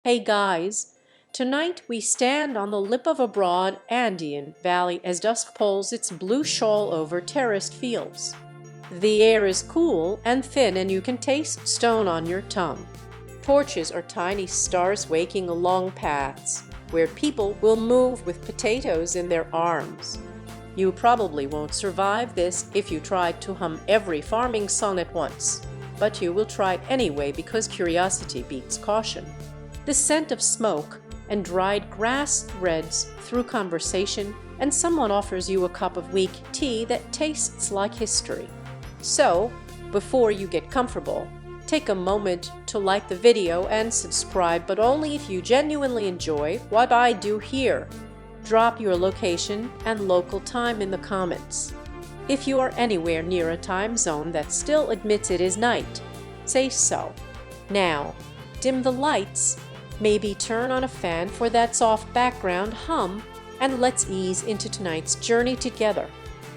Hey guys, tonight we stand on the lip of a broad Andean valley as dusk pulls its blue shawl over terraced fields. The air is cool and thin and you can taste stone on your tongue. Torches are tiny stars waking along paths where people will move with potatoes in their arms. You probably won't survive this if you tried to hum every farming song at once, but you will try it anyway because curiosity beats caution. The scent of smoke and dried grass threads through conversation, and someone offers you a cup of weak tea that tastes like history. So, before you get comfortable, take a moment to like the video and subscribe, but only if you genuinely enjoy what I do here. Drop your location and local time in the comments. If you are anywhere near a time zone that still admits it is night, say so. Now, dim the lights, maybe turn on a fan for that soft background hum, and let's ease into tonight's journey together.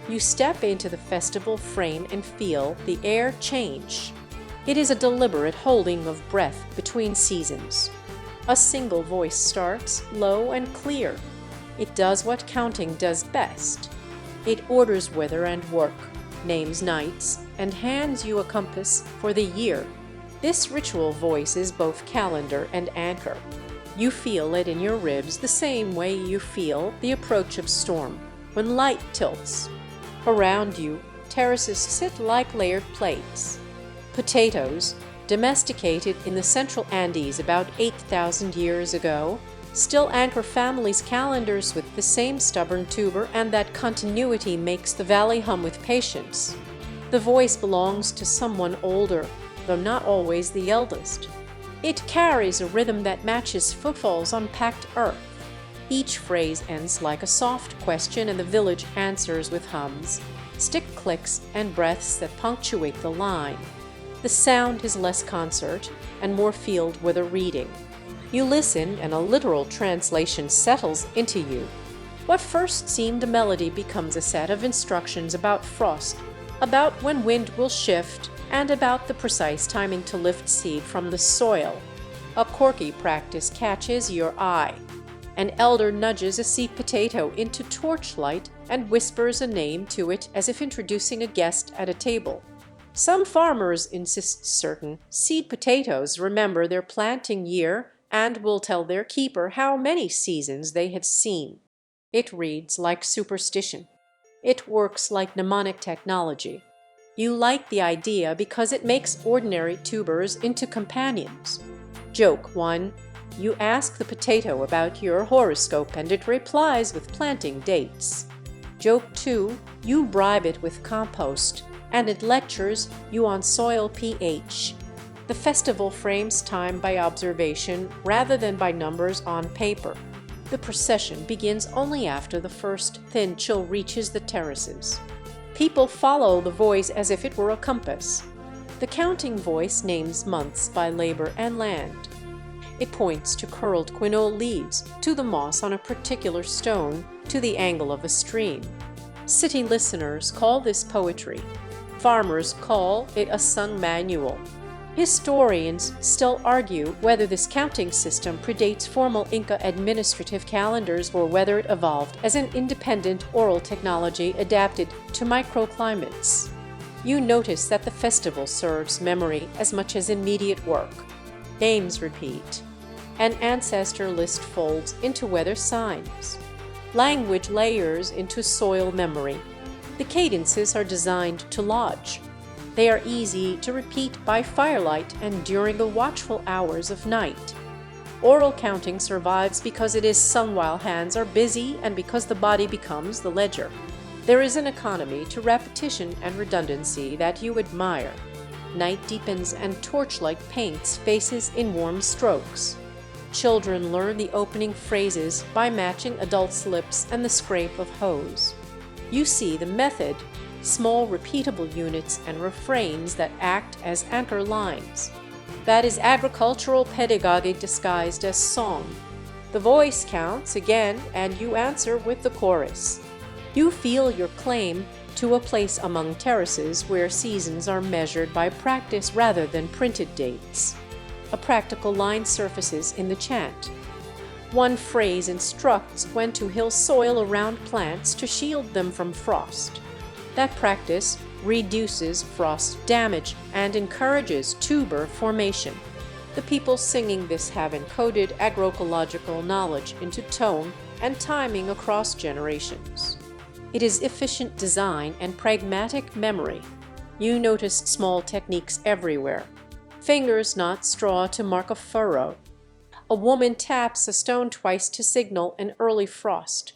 You step into the festival frame and feel the air change. It is a deliberate holding of breath between seasons. A single voice starts, low and clear. It does what counting does best. It orders weather and work, names nights, and hands you a compass for the year. This ritual voice is both calendar and anchor. You feel it in your ribs the same way you feel the approach of storm when light tilts. Around you, terraces sit like layered plates. Potatoes, domesticated in the central Andes about 8,000 years ago, still anchor families' calendars with the same stubborn tuber, and that continuity makes the valley hum with patience. The voice belongs to someone older, though not always the eldest. It carries a rhythm that matches footfalls on packed earth. Each phrase ends like a soft question, and the village answers with hums, stick clicks, and breaths that punctuate the line. The sound is less concert and more field weather reading. You listen, and a literal translation settles into you. What first seemed a melody becomes a set of instructions about frost, about when wind will shift, and about the precise timing to lift seed from the soil. A quirky practice catches your eye. An elder nudges a seed potato into torchlight and whispers a name to it as if introducing a guest at a table. Some farmers insist certain seed potatoes remember their planting year and will tell their keeper how many seasons they have seen. It reads like superstition. It works like mnemonic technology. You like the idea because it makes ordinary tubers into companions. Joke 1. You ask the potato about your horoscope and it replies with planting dates. Joke 2. You bribe it with compost and it lectures you on soil pH. The festival frames time by observation rather than by numbers on paper. The procession begins only after the first thin chill reaches the terraces. People follow the voice as if it were a compass. The counting voice names months by labor and land. It points to curled quinoa leaves, to the moss on a particular stone, to the angle of a stream. City listeners call this poetry. Farmers call it a sun manual. Historians still argue whether this counting system predates formal Inca administrative calendars or whether it evolved as an independent oral technology adapted to microclimates. You notice that the festival serves memory as much as immediate work. Names repeat. An ancestor list folds into weather signs. Language layers into soil memory. The cadences are designed to lodge. They are easy to repeat by firelight and during the watchful hours of night. Oral counting survives because it is sung while hands are busy and because the body becomes the ledger. There is an economy to repetition and redundancy that you admire. Night deepens and torchlight paints faces in warm strokes. Children learn the opening phrases by matching adults' lips and the scrape of hose. You see the method, small repeatable units and refrains that act as anchor lines. That is agricultural pedagogy disguised as song. The voice counts again and you answer with the chorus. You feel your claim to a place among terraces where seasons are measured by practice rather than printed dates. a practical line surfaces in the chant. One phrase instructs when to hill soil around plants to shield them from frost. That practice reduces frost damage and encourages tuber formation. The people singing this have encoded agroecological knowledge into tone and timing across generations. It is efficient design and pragmatic memory. You notice small techniques everywhere. Fingers knot straw to mark a furrow. A woman taps a stone twice to signal an early frost.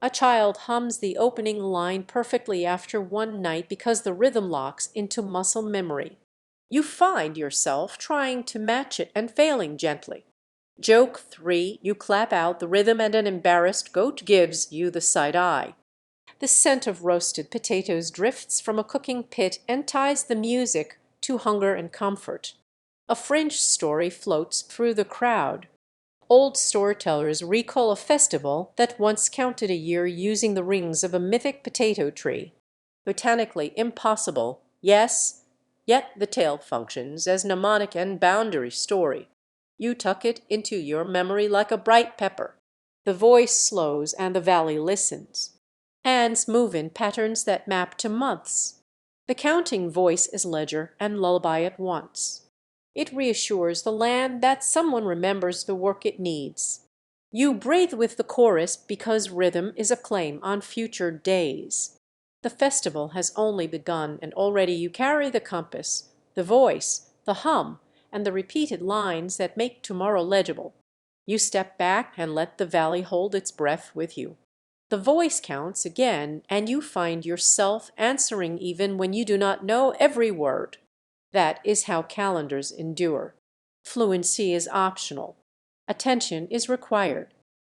A child hums the opening line perfectly after one night because the rhythm locks into muscle memory. You find yourself trying to match it and failing gently. Joke 3, you clap out the rhythm and an embarrassed goat gives you the side eye. The scent of roasted potatoes drifts from a cooking pit and ties the music to hunger and comfort. A fringe story floats through the crowd. Old storytellers recall a festival that once counted a year using the rings of a mythic potato tree. Botanically impossible, yes, yet the tale functions as mnemonic and boundary story. You tuck it into your memory like a bright pepper. The voice slows and the valley listens. Hands move in patterns that map to months. The counting voice is ledger and lullaby at once. It reassures the land that someone remembers the work it needs. You breathe with the chorus because rhythm is a claim on future days. The festival has only begun, and already you carry the compass, the voice, the hum, and the repeated lines that make tomorrow legible. You step back and let the valley hold its breath with you. The voice counts again, and you find yourself answering even when you do not know every word. That is how calendars endure. Fluency is optional. Attention is required.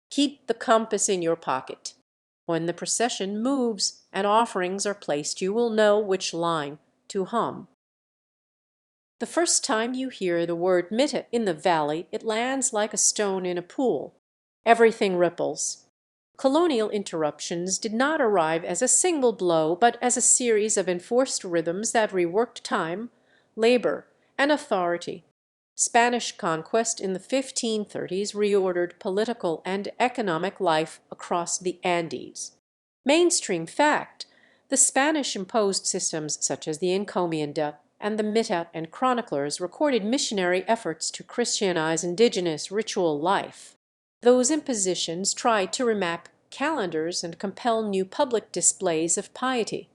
Keep the compass in your pocket. When the procession moves and offerings are placed, you will know which line to hum. The first time you hear the word Mitte in the valley, it lands like a stone in a pool. Everything ripples. Colonial interruptions did not arrive as a single blow, but as a series of enforced rhythms that reworked time, labor, and authority. Spanish conquest in the 1530s reordered political and economic life across the Andes. Mainstream fact: the Spanish imposed systems such as the encomienda and the Mitte and chroniclers recorded missionary efforts to Christianize indigenous ritual life. Those impositions tried to remap calendars and compel new public displays of piety.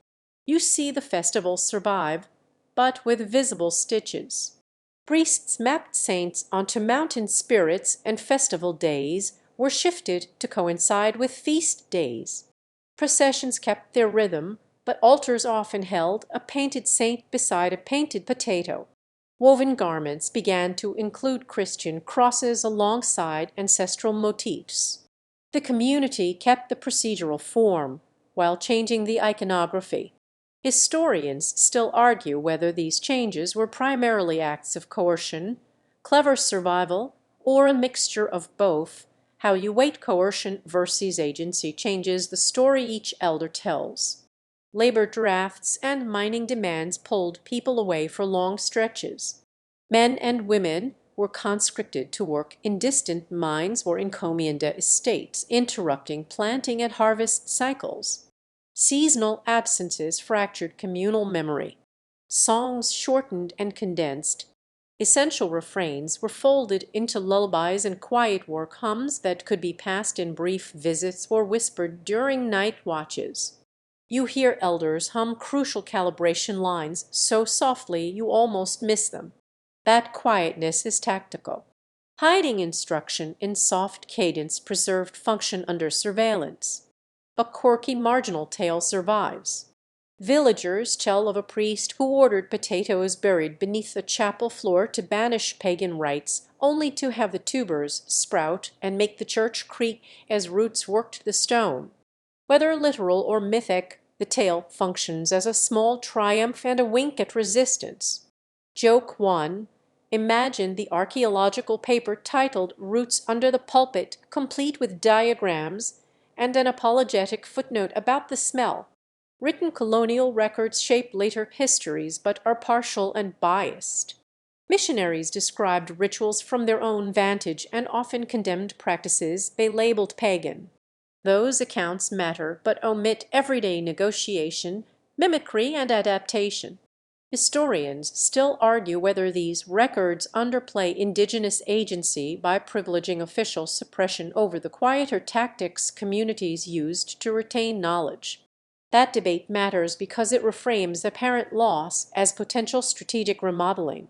You see the festival survive, but with visible stitches. Priests mapped saints onto mountain spirits, and festival days were shifted to coincide with feast days. Processions kept their rhythm, but altars often held a painted saint beside a painted potato. Woven garments began to include Christian crosses alongside ancestral motifs. The community kept the procedural form while changing the iconography. Historians still argue whether these changes were primarily acts of coercion, clever survival, or a mixture of both. How you weight coercion versus agency changes the story each elder tells. Labor drafts and mining demands pulled people away for long stretches. Men and women were conscripted to work in distant mines or encomienda estates, interrupting planting and harvest cycles. Seasonal absences fractured communal memory. Songs shortened and condensed. Essential refrains were folded into lullabies and quiet work hums that could be passed in brief visits or whispered during night watches. You hear elders hum crucial calibration lines so softly you almost miss them. That quietness is tactical. Hiding instruction in soft cadence preserved function under surveillance. A quirky marginal tale survives. Villagers tell of a priest who ordered potatoes buried beneath the chapel floor to banish pagan rites, only to have the tubers sprout and make the church creak as roots worked the stone. Whether literal or mythic, the tale functions as a small triumph and a wink at resistance. Joke 1. Imagine the archaeological paper titled Roots Under the Pulpit, complete with diagrams and an apologetic footnote about the smell. Written colonial records shape later histories but are partial and biased. Missionaries described rituals from their own vantage and often condemned practices they labeled pagan. Those accounts matter but omit everyday negotiation, mimicry, and adaptation. Historians still argue whether these records underplay indigenous agency by privileging official suppression over the quieter tactics communities used to retain knowledge. That debate matters because it reframes apparent loss as potential strategic remodeling.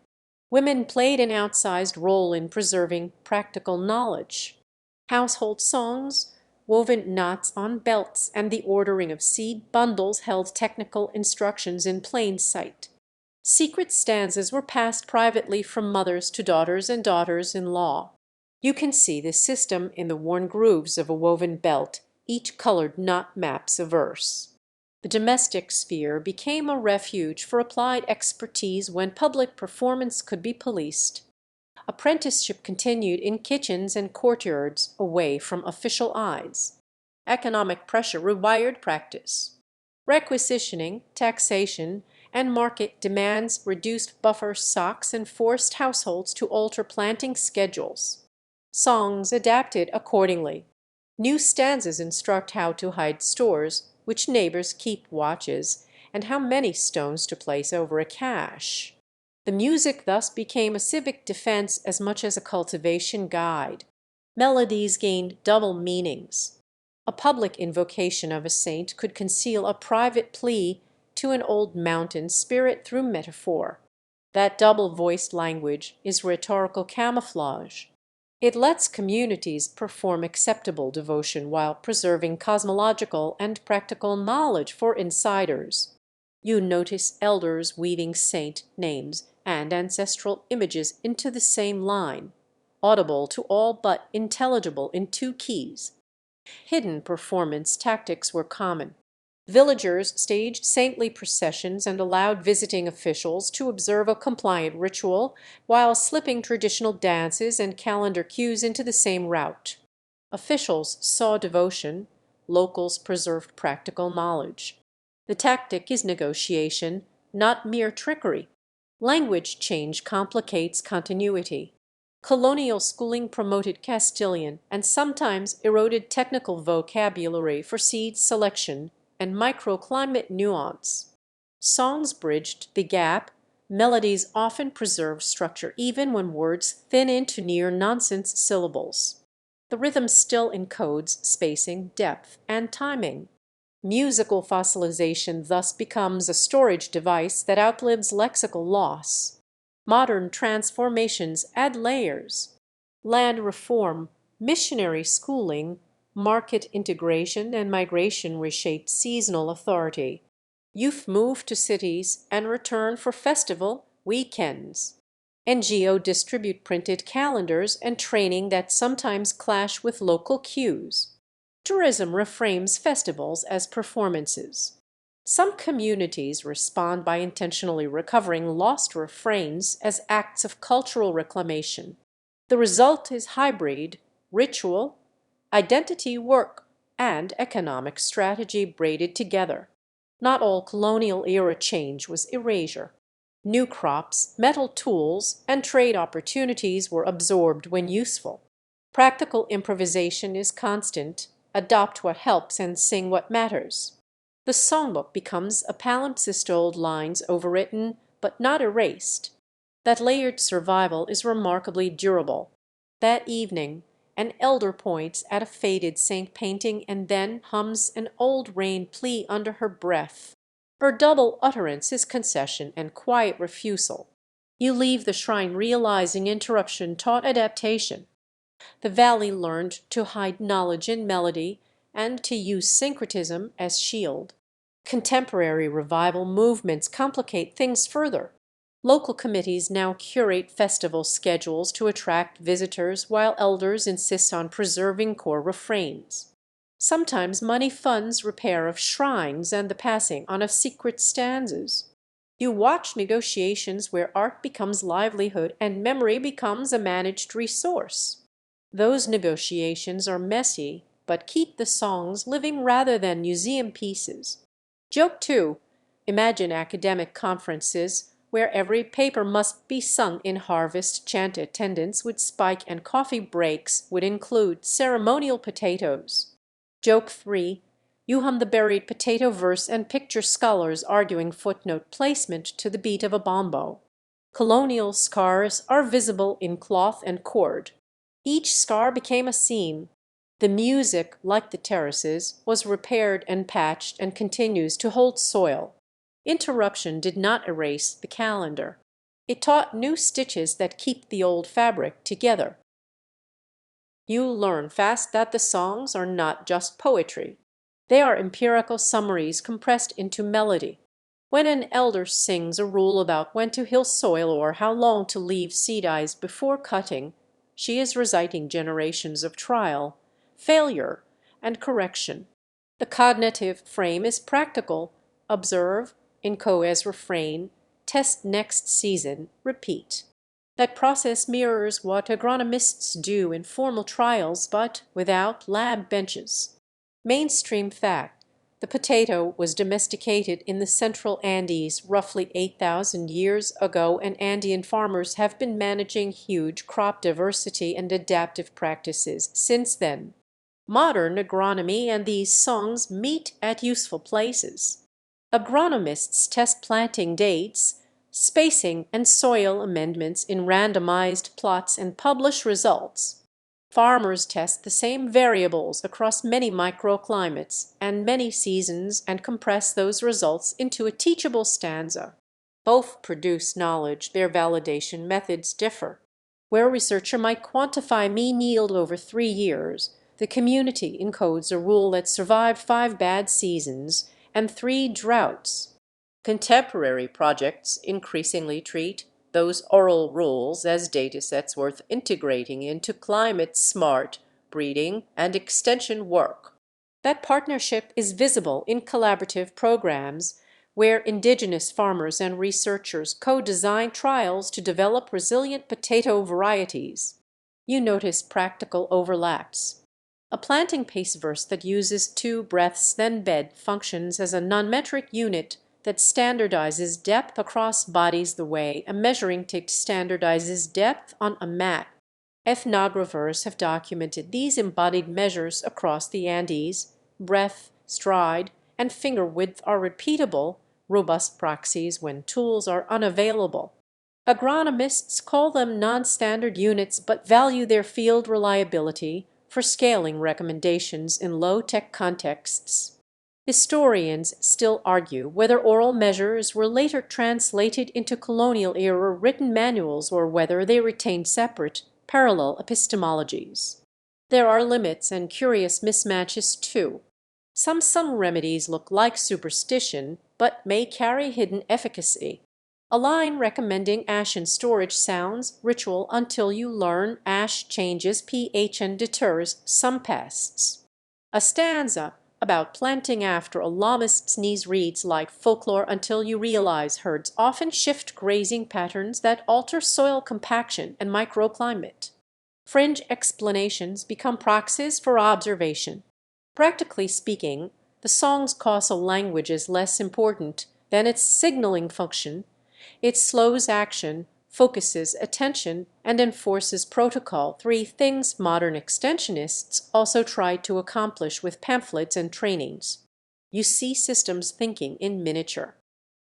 Women played an outsized role in preserving practical knowledge. Household songs, woven knots on belts, and the ordering of seed bundles held technical instructions in plain sight. Secret stanzas were passed privately from mothers to daughters and daughters-in-law. You can see this system in the worn grooves of a woven belt, each colored knot maps a verse. The domestic sphere became a refuge for applied expertise when public performance could be policed. Apprenticeship continued in kitchens and courtyards away from official eyes. Economic pressure rewired practice. Requisitioning, taxation, and market demands reduced buffer stocks and forced households to alter planting schedules. Songs adapted accordingly. New stanzas instruct how to hide stores, which neighbors keep watches, and how many stones to place over a cache. The music thus became a civic defense as much as a cultivation guide. Melodies gained double meanings. A public invocation of a saint could conceal a private plea to an old mountain spirit through metaphor. That double-voiced language is rhetorical camouflage. It lets communities perform acceptable devotion while preserving cosmological and practical knowledge for insiders. You notice elders weaving saint names and ancestral images into the same line, audible to all but intelligible in two keys. Hidden performance tactics were common. Villagers staged saintly processions and allowed visiting officials to observe a compliant ritual while slipping traditional dances and calendar cues into the same route. Officials saw devotion, locals preserved practical knowledge. The tactic is negotiation, not mere trickery. Language change complicates continuity. Colonial schooling promoted Castilian and sometimes eroded technical vocabulary for seed selection and microclimate nuance. Songs bridged the gap, melodies often preserve structure even when words thin into near-nonsense syllables. The rhythm still encodes spacing, depth, and timing. Musical fossilization thus becomes a storage device that outlives lexical loss. Modern transformations add layers. Land reform, missionary schooling, market integration, and migration reshaped seasonal authority. Youth move to cities and return for festival weekends. NGO distribute printed calendars and training that sometimes clash with local cues. Tourism reframes festivals as performances. Some communities respond by intentionally recovering lost refrains as acts of cultural reclamation. The result is hybrid, ritual, identity work, and economic strategy braided together. Not all colonial era change was erasure. New crops, metal tools, and trade opportunities were absorbed when useful. Practical improvisation is constant. Adopt what helps and sing what matters. The songbook becomes a palimpsest, old lines overwritten but not erased. That layered survival is remarkably durable. That evening, an elder points at a faded saint painting and then hums an old rain plea under her breath. Her double utterance is concession and quiet refusal. You leave the shrine realizing interruption taught adaptation. The valley learned to hide knowledge in melody and to use syncretism as shield. Contemporary revival movements complicate things further. Local committees now curate festival schedules to attract visitors while elders insist on preserving core refrains. Sometimes money funds repair of shrines and the passing on of secret stanzas. You watch negotiations where art becomes livelihood and memory becomes a managed resource. Those negotiations are messy, but keep the songs living rather than museum pieces. Joke 2. Imagine academic conferences where every paper must be sung in harvest chant attendance with spike and coffee breaks would include ceremonial potatoes. Joke 3. You hum the buried potato verse and picture scholars arguing footnote placement to the beat of a bombo. Colonial scars are visible in cloth and cord. Each scar became a scene. The music, like the terraces, was repaired and patched and continues to hold soil. Interruption did not erase the calendar. It taught new stitches that keep the old fabric together. You learn fast that the songs are not just poetry. They are empirical summaries compressed into melody. When an elder sings a rule about when to hill soil or how long to leave seed eyes before cutting, she is reciting generations of trial, failure, and correction. The cognitive frame is practical. Observe, encode as refrain, test next season, repeat. That process mirrors what agronomists do in formal trials, but without lab benches. Mainstream fact: the potato was domesticated in the central Andes roughly 8,000 years ago, and Andean farmers have been managing huge crop diversity and adaptive practices since then. Modern agronomy and these songs meet at useful places. Agronomists test planting dates, spacing, and soil amendments in randomized plots and publish results. Farmers test the same variables across many microclimates and many seasons and compress those results into a teachable stanza. Both produce knowledge, their validation methods differ. Where a researcher might quantify mean yield over 3 years, the community encodes a rule that survived 5 bad seasons and 3 droughts. Contemporary projects increasingly treat those oral rules as datasets worth integrating into climate-smart breeding and extension work. That partnership is visible in collaborative programs where indigenous farmers and researchers co-design trials to develop resilient potato varieties. You notice practical overlaps. A planting pace verse that uses 2 breaths then bed functions as a non-metric unit that standardizes depth across bodies the way a measuring stick standardizes depth on a mat. Ethnographers have documented these embodied measures across the Andes. Breadth, stride, and finger width are repeatable, robust proxies when tools are unavailable. Agronomists call them non-standard units but value their field reliability for scaling recommendations in low-tech contexts. Historians still argue whether oral measures were later translated into colonial-era written manuals or whether they retained separate, parallel epistemologies. There are limits and curious mismatches too. Some remedies look like superstition, but may carry hidden efficacy. A line recommending ash in storage sounds ritual until you learn ash changes pH and deters some pests. A stanza about planting after a lamist sneeze reads like folklore until you realize herds often shift grazing patterns that alter soil compaction and microclimate. Fringe explanations become proxies for observation. Practically speaking, the song's causal language is less important than its signaling function. It slows action, focuses attention, and enforces protocol, 3 things modern extensionists also try to accomplish with pamphlets and trainings. You see systems thinking in miniature.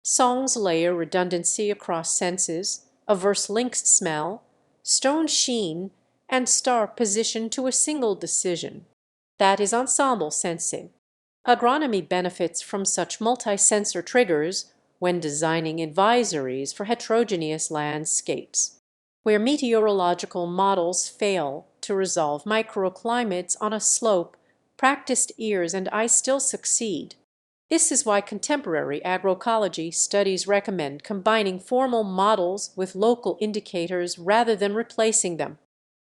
Songs layer redundancy across senses, a verse links smell, stone sheen, and star position to a single decision. That is ensemble sensing. Agronomy benefits from such multi-sensor triggers when designing advisories for heterogeneous landscapes. Where meteorological models fail to resolve microclimates on a slope, practiced ears and eyes still succeed. This is why contemporary agroecology studies recommend combining formal models with local indicators rather than replacing them.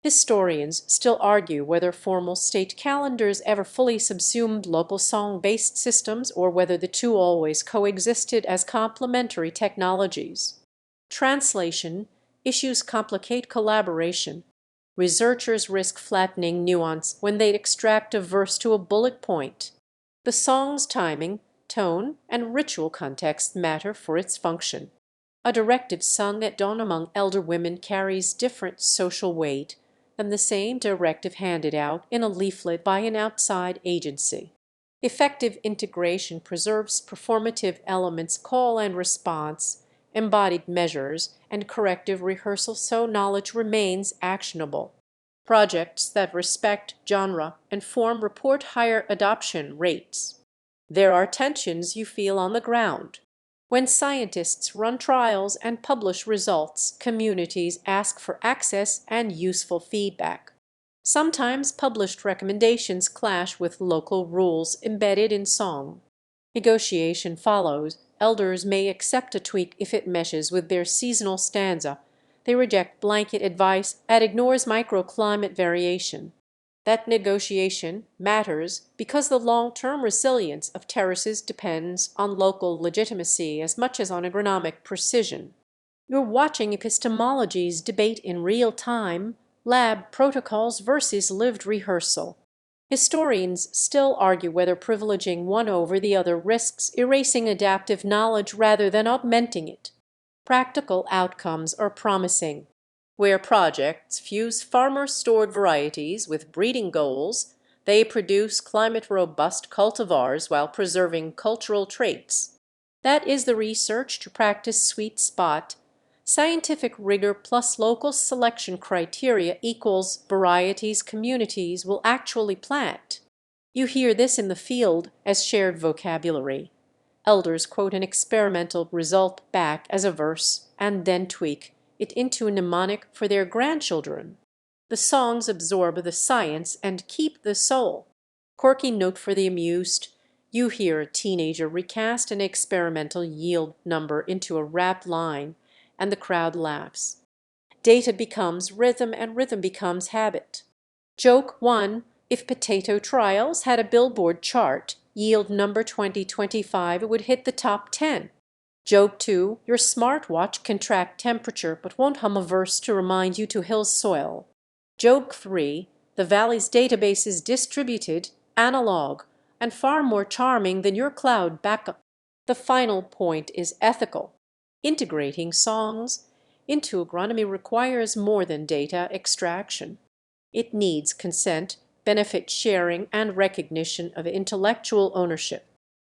Historians still argue whether formal state calendars ever fully subsumed local song-based systems or whether the two always coexisted as complementary technologies. Translation issues complicate collaboration. Researchers risk flattening nuance when they extract a verse to a bullet point. The song's timing, tone, and ritual context matter for its function. A directive sung at dawn among elder women carries different social weight than the same directive handed out in a leaflet by an outside agency. Effective integration preserves performative elements, call and response, embodied measures, and corrective rehearsal so knowledge remains actionable. Projects that respect genre and form report higher adoption rates. There are tensions you feel on the ground. When scientists run trials and publish results, communities ask for access and useful feedback. Sometimes published recommendations clash with local rules embedded in song. Negotiation follows. Elders may accept a tweak if it meshes with their seasonal stanza. They reject blanket advice that ignores microclimate variation. That negotiation matters because the long-term resilience of terraces depends on local legitimacy as much as on agronomic precision. You're watching epistemologies debate in real time, lab protocols versus lived rehearsal. Historians still argue whether privileging one over the other risks erasing adaptive knowledge rather than augmenting it. Practical outcomes are promising. Where projects fuse farmer-stored varieties with breeding goals, they produce climate-robust cultivars while preserving cultural traits. That is the research to practice sweet spot. Scientific rigor plus local selection criteria equals varieties communities will actually plant. You hear this in the field as shared vocabulary. Elders quote an experimental result back as a verse and then tweak it into a mnemonic for their grandchildren. The songs absorb the science and keep the soul. Quirky note for the amused. You hear a teenager recast an experimental yield number into a rap line, and the crowd laughs. Data becomes rhythm and rhythm becomes habit. Joke 1. If potato trials had a Billboard chart, yield number 2025 it would hit the top 10. Joke 2. Your smartwatch can track temperature but won't hum a verse to remind you to hill soil. Joke 3. The Valley's database is distributed, analog, and far more charming than your cloud backup. The final point is ethical. Integrating songs into agronomy requires more than data extraction. It needs consent, benefit sharing, and recognition of intellectual ownership.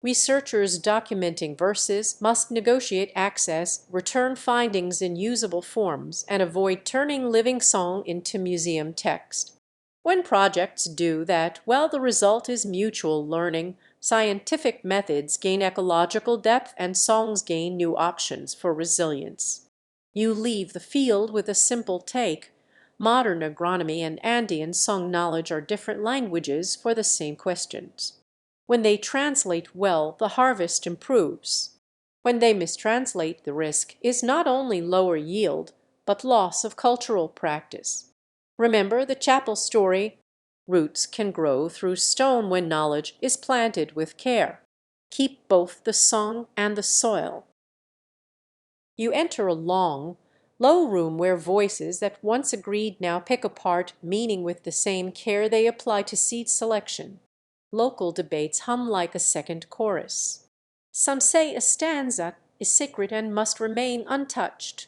Researchers documenting verses must negotiate access, return findings in usable forms, and avoid turning living song into museum text. When projects do that, well, the result is mutual learning. Scientific methods gain ecological depth and songs gain new options for resilience. You leave the field with a simple take. Modern agronomy and Andean song knowledge are different languages for the same questions. When they translate well, the harvest improves. When they mistranslate, the risk is not only lower yield, but loss of cultural practice. Remember the chapel story. Roots can grow through stone when knowledge is planted with care. Keep both the song and the soil. You enter a long, low room where voices that once agreed now pick apart meaning with the same care they apply to seed selection. Local debates hum like a second chorus. Some say a stanza is sacred and must remain untouched.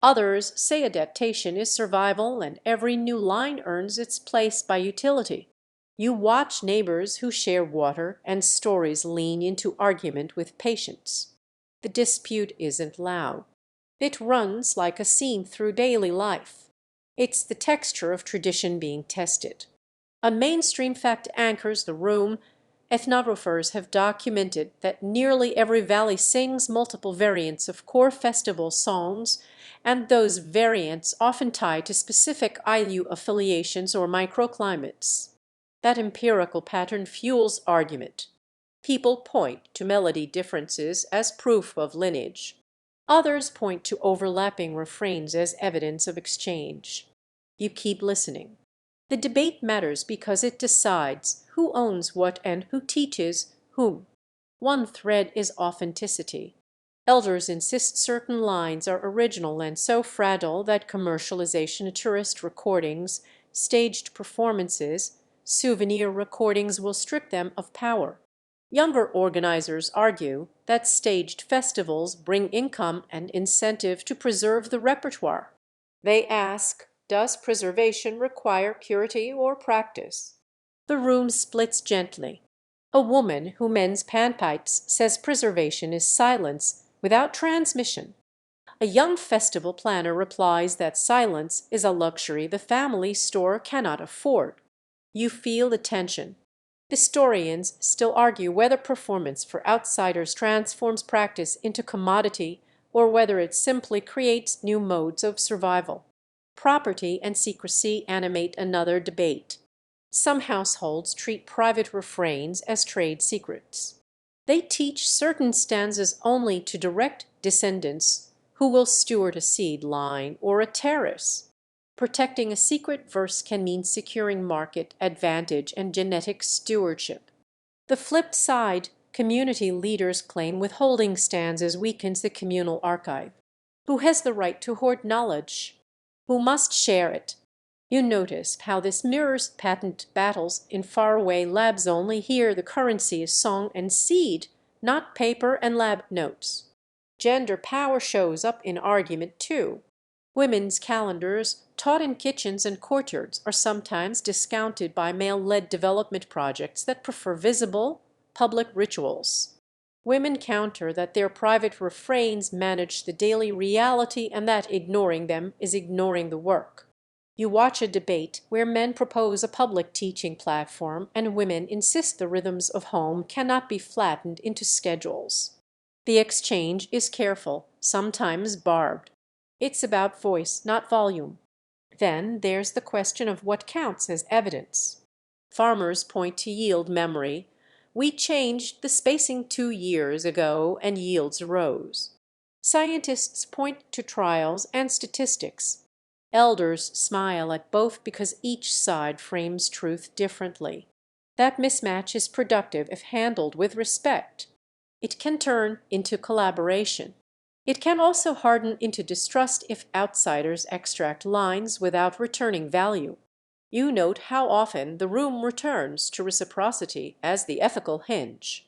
Others say adaptation is survival and every new line earns its place by utility. You watch neighbors who share water and stories lean into argument with patience. The dispute isn't loud. It runs like a seam through daily life. It's the texture of tradition being tested. A mainstream fact anchors the room. Ethnographers have documented that nearly every valley sings multiple variants of core festival songs, and those variants often tie to specific IU affiliations or microclimates. That empirical pattern fuels argument. People point to melody differences as proof of lineage. Others point to overlapping refrains as evidence of exchange. You keep listening. The debate matters because it decides who owns what and who teaches whom. One thread is authenticity. Elders insist certain lines are original and so fragile that commercialization, tourist recordings, staged performances, souvenir recordings will strip them of power. Younger organizers argue that staged festivals bring income and incentive to preserve the repertoire. They ask, does preservation require purity or practice? The room splits gently. A woman who mends panpipes says preservation is silence without transmission. A young festival planner replies that silence is a luxury the family store cannot afford. You feel the tension. Historians still argue whether performance for outsiders transforms practice into commodity or whether it simply creates new modes of survival. Property and secrecy animate another debate. Some households treat private refrains as trade secrets. They teach certain stanzas only to direct descendants who will steward a seed line or a terrace. Protecting a secret verse can mean securing market advantage and genetic stewardship. The flip side, community leaders claim withholding stanzas weakens the communal archive. Who has the right to hoard knowledge? Who must share it? You notice how this mirrors patent battles in faraway labs only. Here the currency is song and seed, not paper and lab notes. Gender power shows up in argument too. Women's calendars, taught in kitchens and courtyards, are sometimes discounted by male-led development projects that prefer visible, public rituals. Women counter that their private refrains manage the daily reality and that ignoring them is ignoring the work. You watch a debate where men propose a public teaching platform and women insist the rhythms of home cannot be flattened into schedules. The exchange is careful, sometimes barbed. It's about voice, not volume. Then there's the question of what counts as evidence. Farmers point to yield memory. We changed the spacing 2 years ago and yields rose. Scientists point to trials and statistics. Elders smile at both because each side frames truth differently. That mismatch is productive if handled with respect. It can turn into collaboration. It can also harden into distrust if outsiders extract lines without returning value. You note how often the room returns to reciprocity as the ethical hinge.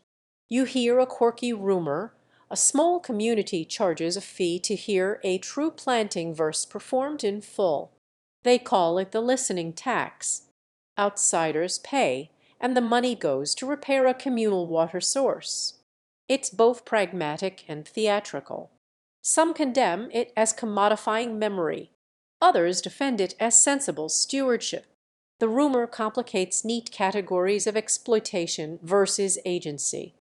You hear a quirky rumor. A small community charges a fee to hear a true planting verse performed in full. They call it the listening tax. Outsiders pay, and the money goes to repair a communal water source. It's both pragmatic and theatrical. Some condemn it as commodifying memory. Others defend it as sensible stewardship. The rumor complicates neat categories of exploitation versus agency.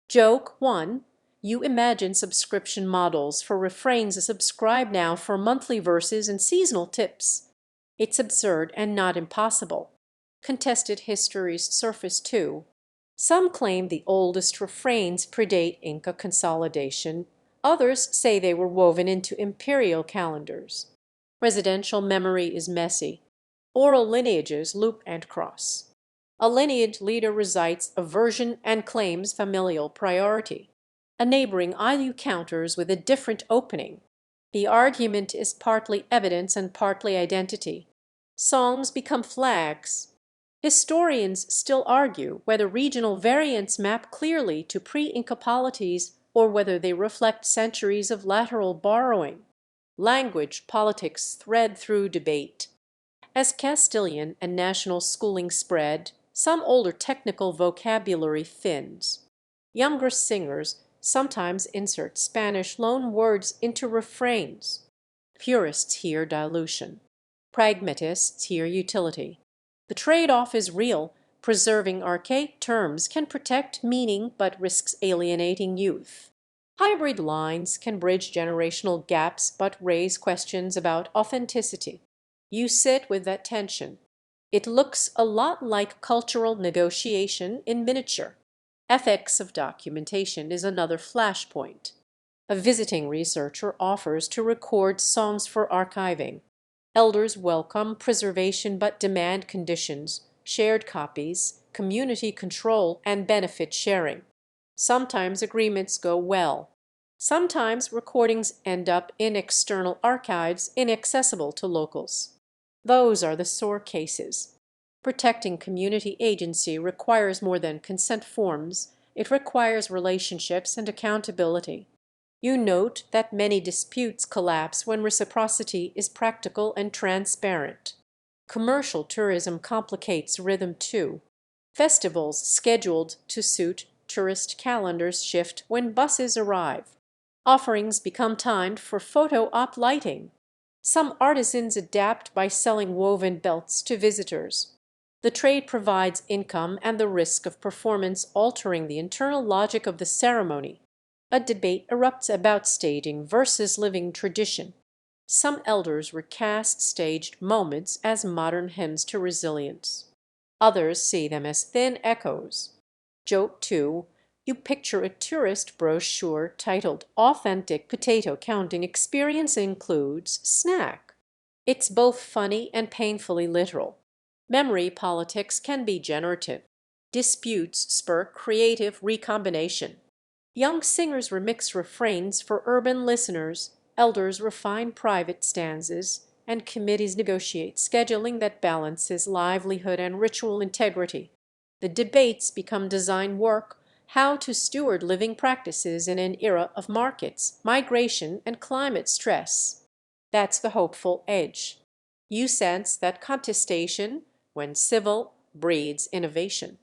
Joke 1. You imagine subscription models for refrains. Subscribe now for monthly verses and seasonal tips. It's absurd and not impossible. Contested histories surface too. Some claim the oldest refrains predate Inca consolidation. Others say they were woven into imperial calendars. Residential memory is messy. Oral lineages loop and cross. A lineage leader recites a version and claims familial priority. A neighboring IU counters with a different opening. The argument is partly evidence and partly identity. Songs become flags. Historians still argue whether regional variants map clearly to pre-Inca polities or whether they reflect centuries of lateral borrowing. Language politics thread through debate. As Castilian and national schooling spread, some older technical vocabulary thins. Younger singers sometimes insert Spanish loan words into refrains. Purists hear dilution. Pragmatists hear utility. The trade-off is real. Preserving archaic terms can protect meaning but risks alienating youth. Hybrid lines can bridge generational gaps but raise questions about authenticity. You sit with that tension. It looks a lot like cultural negotiation in miniature. Ethics of documentation is another flashpoint. A visiting researcher offers to record songs for archiving. Elders welcome preservation but demand conditions, shared copies, community control, and benefit sharing. Sometimes agreements go well. Sometimes recordings end up in external archives inaccessible to locals. Those are the sore cases. Protecting community agency requires more than consent forms It requires relationships and accountability. You note that many disputes collapse when reciprocity is practical and transparent. Commercial tourism complicates rhythm too. Festivals scheduled to suit tourist calendars shift when buses arrive. Offerings become timed for photo op lighting. Some artisans adapt by selling woven belts to visitors. The trade provides income and the risk of performance altering the internal logic of the ceremony. A debate erupts about staging versus living tradition. Some elders recast staged moments as modern hymns to resilience. Others see them as thin echoes. Joke 2. You picture a tourist brochure titled Authentic Potato Counting Experience Includes Snack. It's both funny and painfully literal. Memory politics can be generative. Disputes spur creative recombination. Young singers remix refrains for urban listeners, elders refine private stanzas, and committees negotiate scheduling that balances livelihood and ritual integrity. The debates become design work, how to steward living practices in an era of markets, migration, and climate stress. That's the hopeful edge. You sense that contestation, when civil, breeds innovation.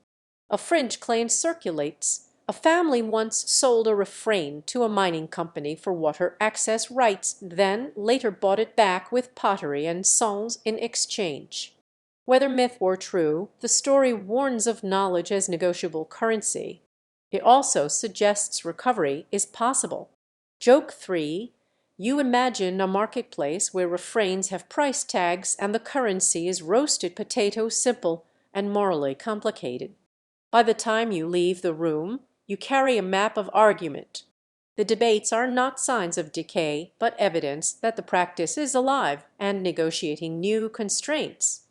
A fringe claim circulates. A family once sold a refrain to a mining company for water access rights, then later bought it back with pottery and songs in exchange. Whether myth or true, the story warns of knowledge as negotiable currency. It also suggests recovery is possible. Joke 3. You imagine a marketplace where refrains have price tags and the currency is roasted potato, simple and morally complicated. By the time you leave the room, you carry a map of argument. The debates are not signs of decay, but evidence that the practice is alive and negotiating new constraints.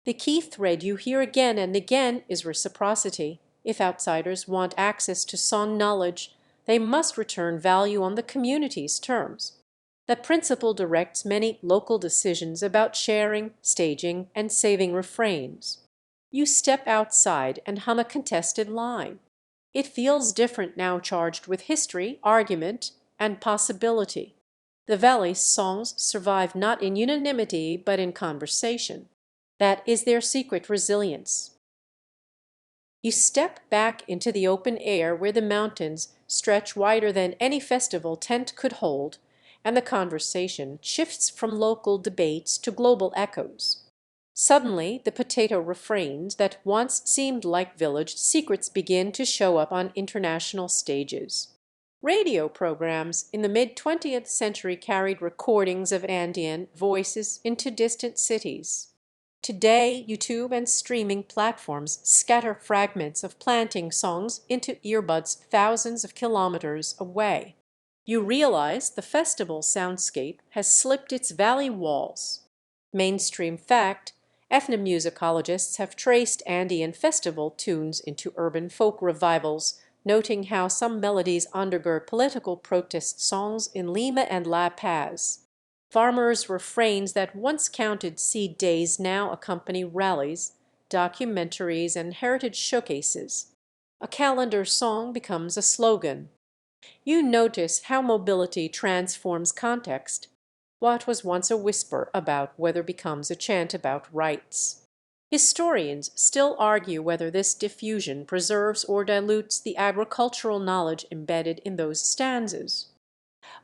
The key thread you hear again and again is reciprocity. If outsiders want access to song knowledge, they must return value on the community's terms. That principle directs many local decisions about sharing, staging, and saving refrains. You step outside and hum a contested line. It feels different now charged with history, argument, and possibility. The Valley's songs survive not in unanimity but in conversation. That is their secret resilience. You step back into the open air where the mountains stretch wider than any festival tent could hold, and the conversation shifts from local debates to global echoes. Suddenly, the potato refrains that once seemed like village secrets begin to show up on international stages. Radio programs in the mid-20th century carried recordings of Andean voices into distant cities. Today, YouTube and streaming platforms scatter fragments of planting songs into earbuds thousands of kilometers away. You realize the festival soundscape has slipped its valley walls. Mainstream fact, ethnomusicologists have traced Andean festival tunes into urban folk revivals, noting how some melodies undergird political protest songs in Lima and La Paz. Farmers' refrains that once counted seed days now accompany rallies, documentaries, and heritage showcases. A calendar song becomes a slogan. You notice how mobility transforms context. What was once a whisper about weather becomes a chant about rights. Historians still argue whether this diffusion preserves or dilutes the agricultural knowledge embedded in those stanzas.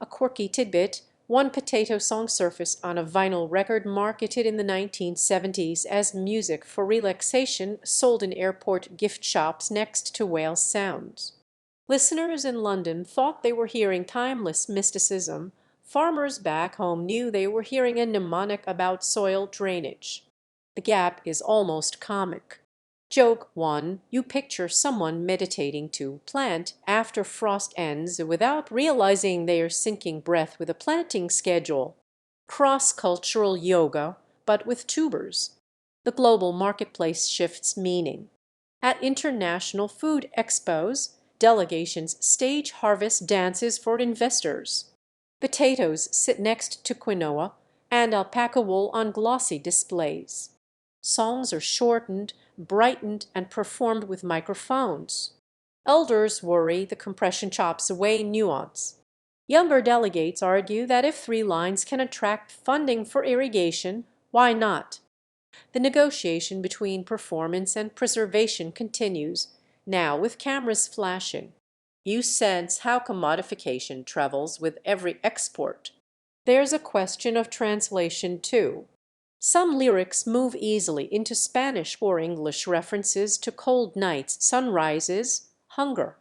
A quirky tidbit, one potato song surfaced on a vinyl record marketed in the 1970s as music for relaxation sold in airport gift shops next to whale sounds. Listeners in London thought they were hearing timeless mysticism. Farmers back home knew they were hearing a mnemonic about soil drainage. The gap is almost comic. Joke 1. You picture someone meditating to plant after frost ends without realizing they are sinking breath with a planting schedule. Cross-cultural yoga, but with tubers. The global marketplace shifts meaning. At international food expos, delegations stage harvest dances for investors. Potatoes sit next to quinoa and alpaca wool on glossy displays. Songs are shortened, brightened, and performed with microphones. Elders worry the compression chops away nuance. Younger delegates argue that if three lines can attract funding for irrigation, why not? The negotiation between performance and preservation continues, now with cameras flashing. You sense how commodification travels with every export. There's a question of translation, too. Some lyrics move easily into Spanish or English references to cold nights, sunrises, hunger.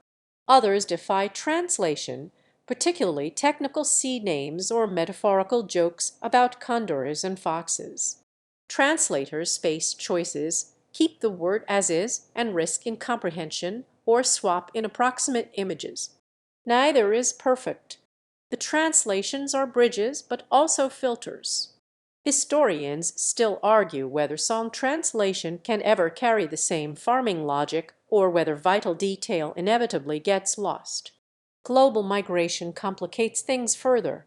Others defy translation, particularly technical sea names or metaphorical jokes about condors and foxes. Translators space choices, keep the word as is, and risk incomprehension, or swap in approximate images. Neither is perfect. The translations are bridges, but also filters. Historians still argue whether song translation can ever carry the same farming logic or whether vital detail inevitably gets lost. Global migration complicates things further.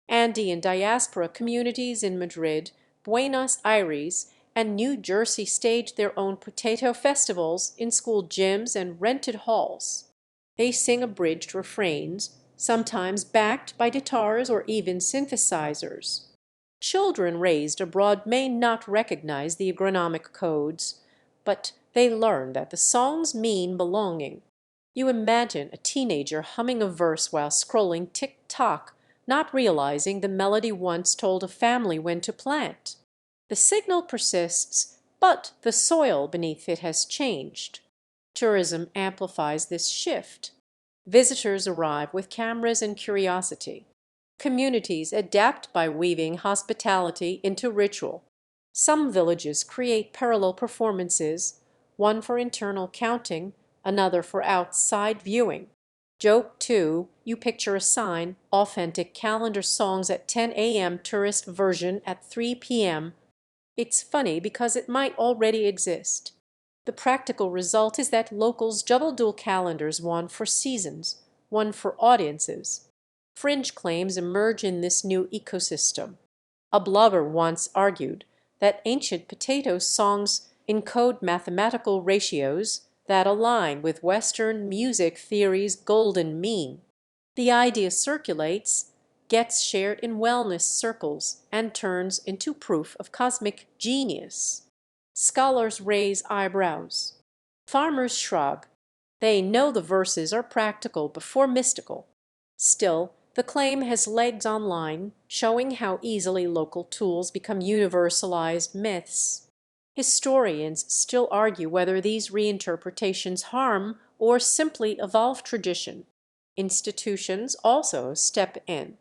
Andean diaspora communities in Madrid, Buenos Aires, and New Jersey stage their own potato festivals in school gyms and rented halls. They sing abridged refrains, sometimes backed by guitars or even synthesizers. Children raised abroad may not recognize the agronomic codes, but they learn that the songs mean belonging. You imagine a teenager humming a verse while scrolling tick-tock, not realizing the melody once told a family when to plant. The signal persists, but the soil beneath it has changed. Tourism amplifies this shift. Visitors arrive with cameras and curiosity. Communities adapt by weaving hospitality into ritual. Some villages create parallel performances, one for internal counting, another for outside viewing. Joke 2, you picture a sign, authentic calendar songs at 10 a.m., tourist version at 3 p.m. It's funny because it might already exist. The practical result is that locals juggle dual calendars, one for seasons, one for audiences. Fringe claims emerge in this new ecosystem. A blogger once argued that ancient potato songs encode mathematical ratios that align with Western music theory's golden mean. The idea circulates, gets shared in wellness circles, and turns into proof of cosmic genius. Scholars raise eyebrows. Farmers shrug. They know the verses are practical before mystical. Still, the claim has legs online, showing how easily local tools become universalized myths. Historians still argue whether these reinterpretations harm or simply evolve tradition. Institutions also step in.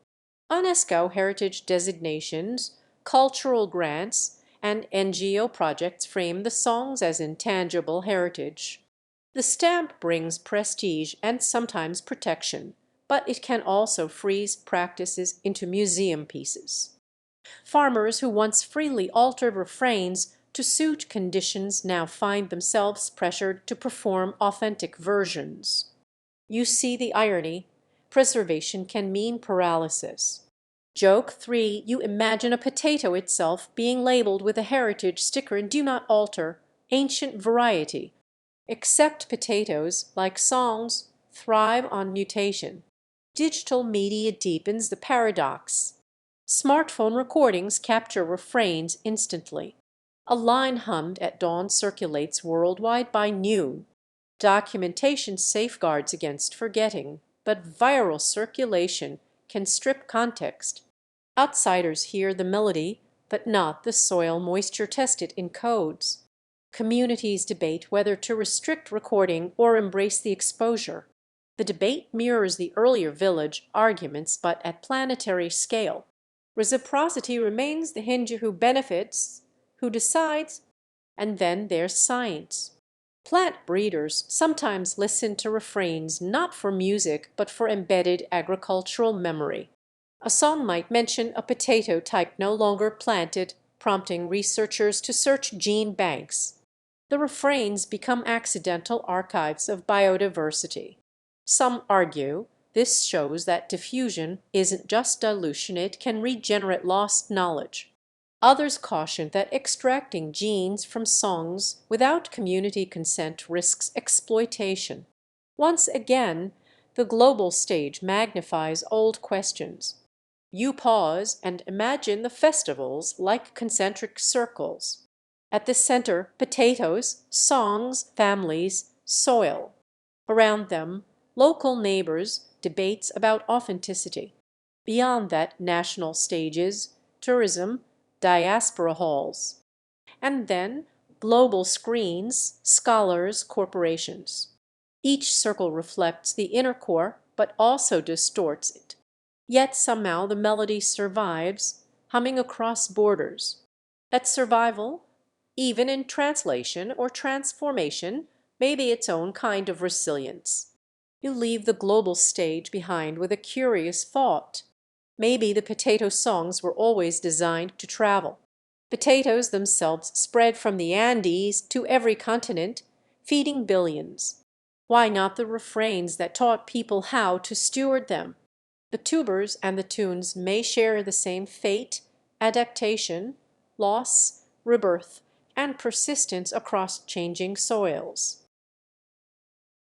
UNESCO heritage designations, cultural grants, and NGO projects frame the songs as intangible heritage. The stamp brings prestige and sometimes protection, but it can also freeze practices into museum pieces. Farmers who once freely altered refrains to suit conditions now find themselves pressured to perform authentic versions. You see the irony. Preservation can mean paralysis. Joke 3, you imagine a potato itself being labeled with a heritage sticker and do not alter, ancient variety. Except potatoes, like songs, thrive on mutation. Digital media deepens the paradox. Smartphone recordings capture refrains instantly. A line hummed at dawn circulates worldwide by noon. Documentation safeguards against forgetting, but viral circulation can strip context. Outsiders hear the melody, but not the soil moisture test it in codes. Communities debate whether to restrict recording or embrace the exposure. The debate mirrors the earlier village arguments, but at planetary scale. Reciprocity remains the hinge. Who benefits, who decides, and then there's science. Plant breeders sometimes listen to refrains not for music but for embedded agricultural memory. A song might mention a potato type no longer planted, prompting researchers to search gene banks. The refrains become accidental archives of biodiversity. Some argue this shows that diffusion isn't just dilution, it can regenerate lost knowledge. Others caution that extracting genes from songs without community consent risks exploitation. Once again, the global stage magnifies old questions. You pause and imagine the festivals like concentric circles. At the center, potatoes, songs, families, soil. Around them, local neighbors, debates about authenticity. Beyond that, national stages, tourism, diaspora halls. And then global screens, scholars, corporations. Each circle reflects the inner core, but also distorts it. Yet somehow the melody survives, humming across borders. That survival, even in translation or transformation, may be its own kind of resilience. You leave the global stage behind with a curious thought. Maybe the potato songs were always designed to travel. Potatoes themselves spread from the Andes to every continent, feeding billions. Why not the refrains that taught people how to steward them? The tubers and the tunes may share the same fate, adaptation, loss, rebirth, and persistence across changing soils.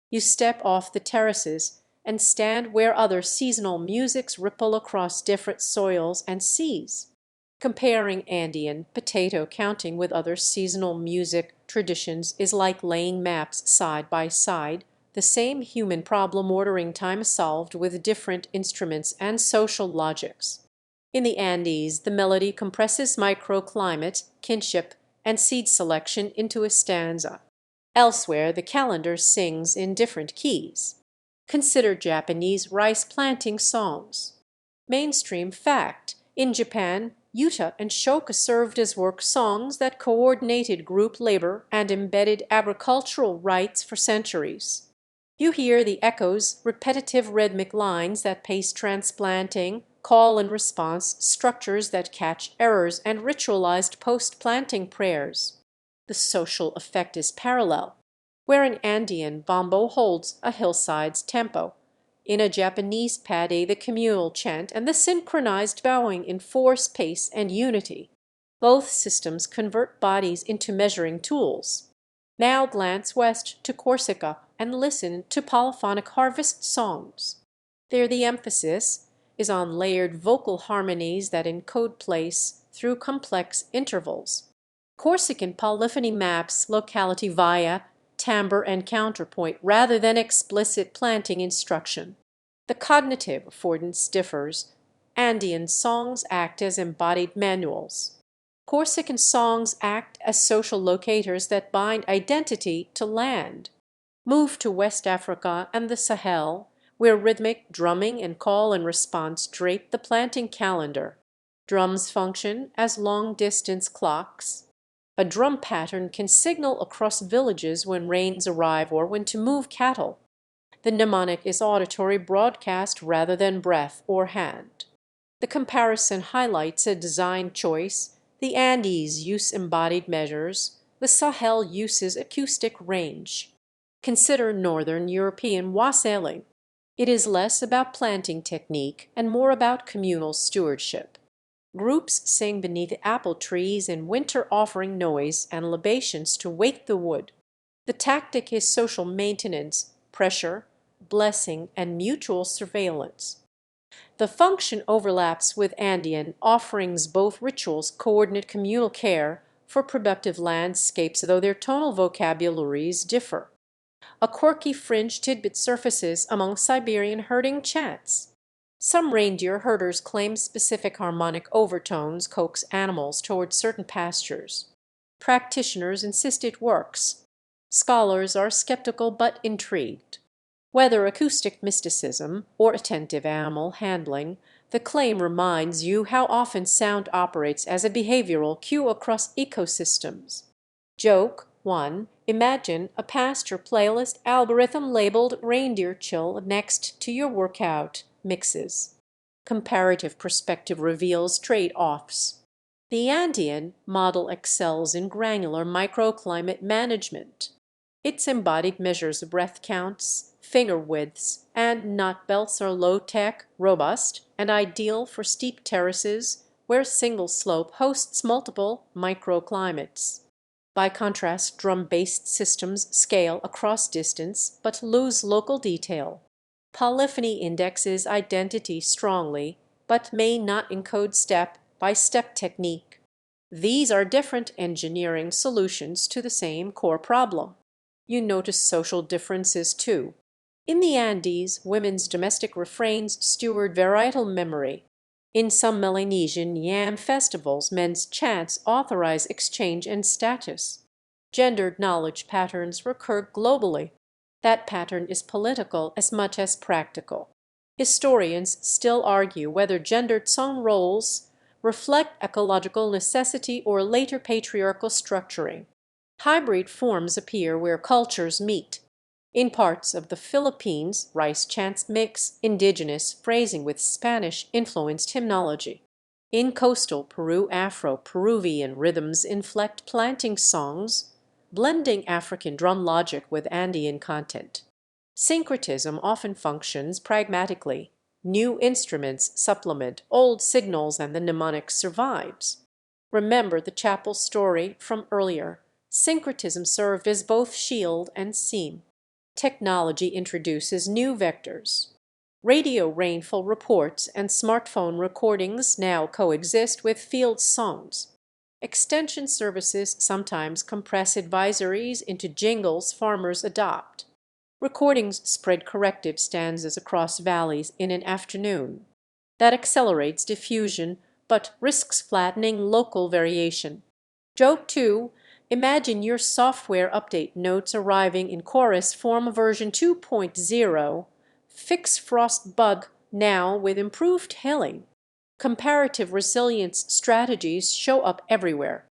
You step off the terraces and stand where other seasonal musics ripple across different soils and seas. Comparing Andean potato counting with other seasonal music traditions is like laying maps side by side, the same human problem ordering time solved with different instruments and social logics. In the Andes, the melody compresses microclimate, kinship, and seed selection into a stanza. Elsewhere, the calendar sings in different keys. Consider Japanese rice planting songs. Mainstream fact: in Japan, yuta and shoka served as work songs that coordinated group labor and embedded agricultural rites for centuries. You hear the echoes, repetitive rhythmic lines that pace transplanting, call and response structures that catch errors, and ritualized post-planting prayers. The social effect is parallel. Where an Andean bombo holds a hillside's tempo, in a Japanese pade the communal chant and the synchronized bowing in force, pace, and unity. Both systems convert bodies into measuring tools. Now glance west to Corsica and listen to polyphonic harvest songs. There the emphasis is on layered vocal harmonies that encode place through complex intervals. Corsican polyphony maps locality via timbre and counterpoint rather than explicit planting instruction. The cognitive affordance differs. Andean songs act as embodied manuals. Corsican songs act as social locators that bind identity to land. Move to West Africa and the Sahel, where rhythmic drumming and call and response drape the planting calendar. Drums function as long-distance clocks. A drum pattern can signal across villages when rains arrive or when to move cattle. The mnemonic is auditory broadcast rather than breath or hand. The comparison highlights a design choice. The Andes use embodied measures. The Sahel uses acoustic range. Consider Northern European wassailing. It is less about planting technique and more about communal stewardship. Groups sing beneath apple trees in winter, offering noise and libations to wake the wood. The tactic is social maintenance, pressure, blessing, and mutual surveillance. The function overlaps with Andean offerings, both rituals coordinate communal care for productive landscapes, though their tonal vocabularies differ. A quirky fringe tidbit surfaces among Siberian herding chants. Some reindeer herders claim specific harmonic overtones coax animals toward certain pastures. Practitioners insist it works. Scholars are skeptical but intrigued. Whether acoustic mysticism or attentive animal handling, the claim reminds you how often sound operates as a behavioral cue across ecosystems. Joke 1. Imagine a pasture playlist algorithm labeled reindeer chill next to your workout mixes. Comparative perspective reveals trade-offs. The Andean model excels in granular microclimate management. Its embodied measures breath counts, finger widths, and nut belts are low-tech, robust, and ideal for steep terraces where single slope hosts multiple microclimates. By contrast, drum-based systems scale across distance but lose local detail. Polyphony indexes identity strongly, but may not encode step-by-step technique. These are different engineering solutions to the same core problem. You notice social differences too. In the Andes, women's domestic refrains steward varietal memory. In some Melanesian yam festivals, men's chants authorize exchange and status. Gendered knowledge patterns recur globally. That pattern is political as much as practical. Historians still argue whether gendered song roles reflect ecological necessity or later patriarchal structuring. Hybrid forms appear where cultures meet. In parts of the Philippines, rice chants mix indigenous phrasing with Spanish-influenced hymnology. In coastal Peru, Afro-Peruvian rhythms inflect planting songs, blending African drum logic with Andean content. Syncretism often functions pragmatically. New instruments supplement old signals and the mnemonic survives. Remember the chapel story from earlier. Syncretism served as both shield and seam. Technology introduces new vectors. Radio rainfall reports and smartphone recordings now coexist with field songs. Extension services sometimes compress advisories into jingles farmers adopt. Recordings spread corrective stanzas across valleys in an afternoon. That accelerates diffusion, but risks flattening local variation. Joke 2. Imagine your software update notes arriving in chorus form version 2.0. Fix frost bug now with improved hailing. Comparative resilience strategies show up everywhere.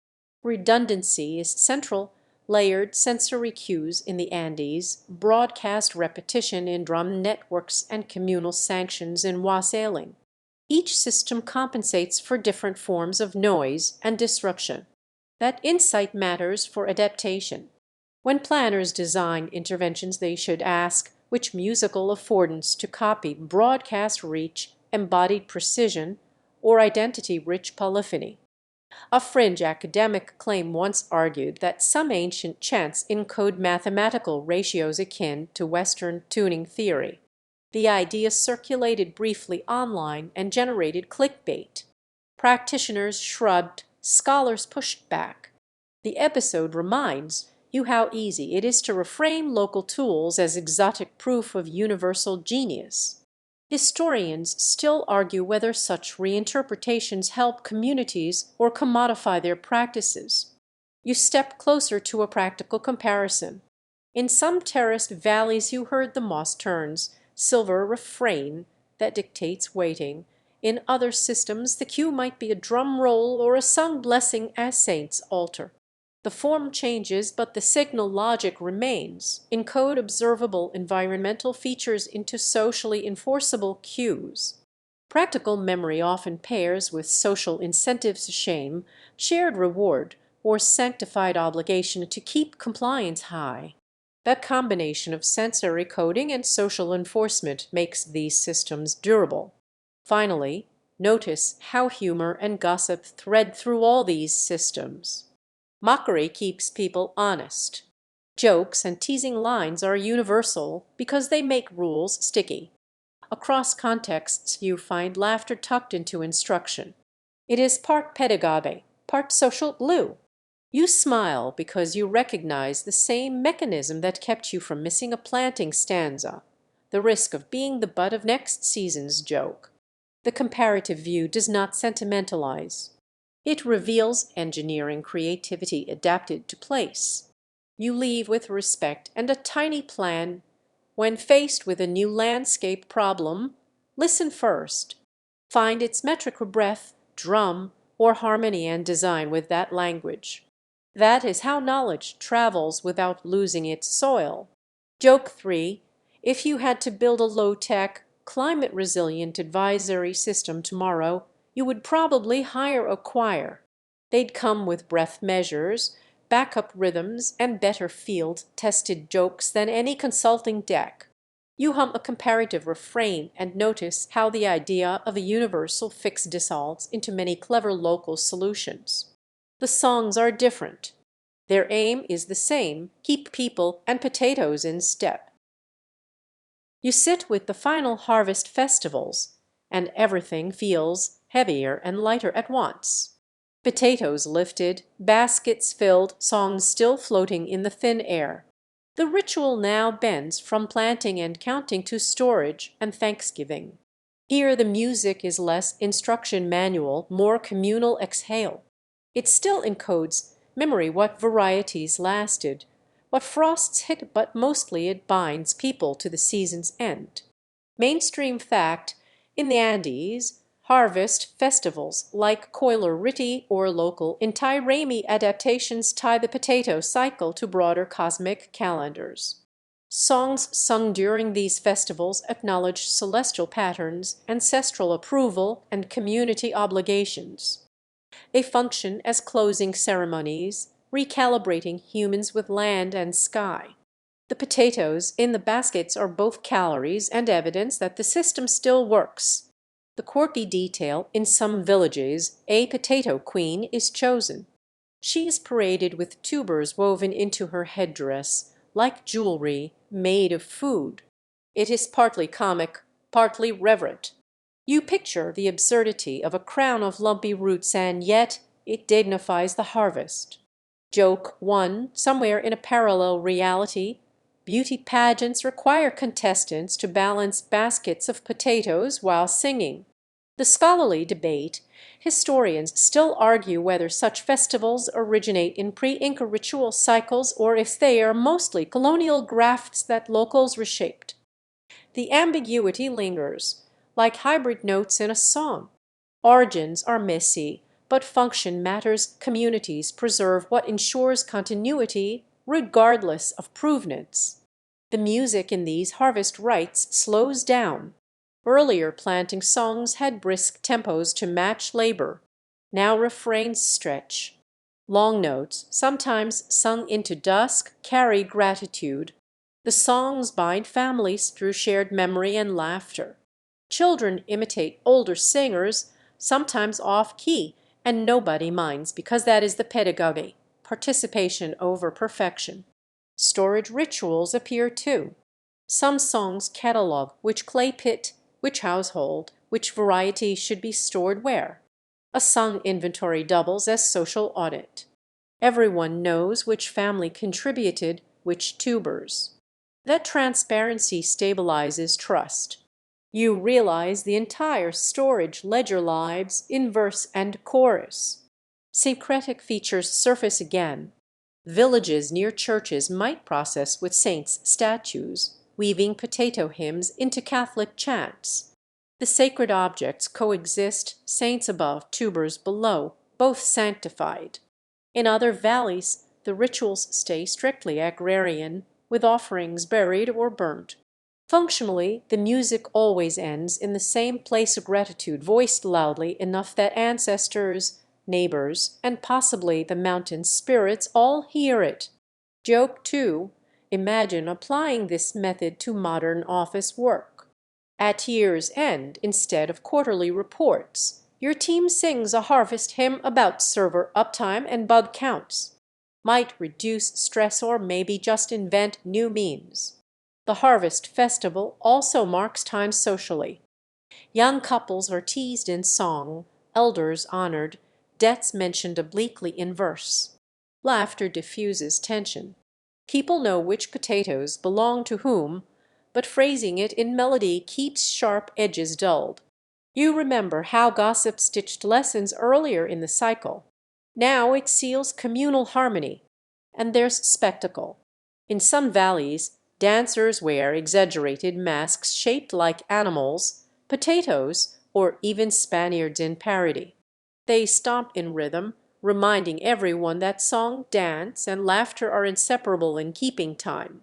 Redundancy is central. Layered sensory cues in the Andes, broadcast repetition in drum networks, and communal sanctions in wassailing. Each system compensates for different forms of noise and disruption. That insight matters for adaptation. When planners design interventions, they should ask which musical affordance to copy: broadcast reach, embodied precision, or identity-rich polyphony. A fringe academic claim once argued that some ancient chants encode mathematical ratios akin to Western tuning theory. The idea circulated briefly online and generated clickbait. Practitioners shrugged, scholars pushed back. The episode reminds you how easy it is to reframe local tools as exotic proof of universal genius. Historians still argue whether such reinterpretations help communities or commodify their practices. You step closer to a practical comparison. In some terraced valleys you heard the moss terns, silver refrain that dictates waiting. In other systems the cue might be a drum roll or a sung blessing as saints altar. The form changes, but the signal logic remains. Encode observable environmental features into socially enforceable cues. Practical memory often pairs with social incentives: shame, shared reward, or sanctified obligation to keep compliance high. That combination of sensory coding and social enforcement makes these systems durable. Finally, notice how humor and gossip thread through all these systems. Mockery keeps people honest. Jokes and teasing lines are universal because they make rules sticky. Across contexts, you find laughter tucked into instruction. It is part pedagogy, part social glue. You smile because you recognize the same mechanism that kept you from missing a planting stanza, the risk of being the butt of next season's joke. The comparative view does not sentimentalize. It reveals engineering creativity adapted to place. You leave with respect and a tiny plan. When faced with a new landscape problem, listen first. Find its metric breath, drum, or harmony and design with that language. That is how knowledge travels without losing its soil. Joke 3. If you had to build a low-tech, climate-resilient advisory system tomorrow, you would probably hire a choir. They'd come with breath measures, backup rhythms, and better field-tested jokes than any consulting deck. You hum a comparative refrain and notice how the idea of a universal fix dissolves into many clever local solutions. The songs are different. Their aim is the same: keep people and potatoes in step. You sit with the final harvest festivals, and everything feels heavier and lighter at once. Potatoes lifted, baskets filled, songs still floating in the thin air. The ritual now bends from planting and counting to storage and thanksgiving. Here the music is less instruction manual, more communal exhale. It still encodes memory, what varieties lasted, what frosts hit, but mostly it binds people to the season's end. Mainstream fact: in the Andes, harvest festivals like Coiler Ritty or local Inti-Raymi adaptations tie the potato cycle to broader cosmic calendars. Songs sung during these festivals acknowledge celestial patterns, ancestral approval, and community obligations. They function as closing ceremonies, recalibrating humans with land and sky. The potatoes in the baskets are both calories and evidence that the system still works. The quirky detail: in some villages a potato queen is chosen. She is paraded with tubers woven into her headdress, like jewelry made of food. It is partly comic, partly reverent. You picture the absurdity of a crown of lumpy roots, and yet it dignifies the harvest. Joke 1, somewhere in a parallel reality: beauty pageants require contestants to balance baskets of potatoes while singing. The scholarly debate: historians still argue whether such festivals originate in pre-Inca ritual cycles or if they are mostly colonial grafts that locals reshaped. The ambiguity lingers, like hybrid notes in a song. Origins are messy, but function matters. Communities preserve what ensures continuity regardless of provenance. The music in these harvest rites slows down. Earlier planting songs had brisk tempos to match labor. Now refrains stretch. Long notes, sometimes sung into dusk, carry gratitude. The songs bind families through shared memory and laughter. Children imitate older singers, sometimes off key, and nobody minds because that is the pedagogy: participation over perfection. Storage rituals appear too. Some songs catalog which clay pit, which household, which variety should be stored where. A sung inventory doubles as social audit. Everyone knows which family contributed which tubers. That transparency stabilizes trust. You realize the entire storage ledger lives in verse and chorus. Syncretic features surface again. Villages near churches might process with saints' statues, weaving potato hymns into Catholic chants. The sacred objects coexist, saints above, tubers below, both sanctified. In other valleys the rituals stay strictly agrarian, with offerings buried or burnt. Functionally, the music always ends in the same place of gratitude, voiced loudly enough that ancestors, neighbors, and possibly the mountain spirits all hear it. Joke 2: imagine applying this method to modern office work. At year's end, instead of quarterly reports, your team sings a harvest hymn about server uptime and bug counts. Might reduce stress or maybe just invent new means. The harvest festival also marks time socially. Young couples are teased in song, elders honored, debts mentioned obliquely in verse. Laughter diffuses tension. People know which potatoes belong to whom, but phrasing it in melody keeps sharp edges dulled. You remember how gossip stitched lessons earlier in the cycle. Now it seals communal harmony. And there's spectacle. In some valleys, dancers wear exaggerated masks shaped like animals, potatoes, or even Spaniards in parody. They stomp in rhythm, reminding everyone that song, dance, and laughter are inseparable in keeping time.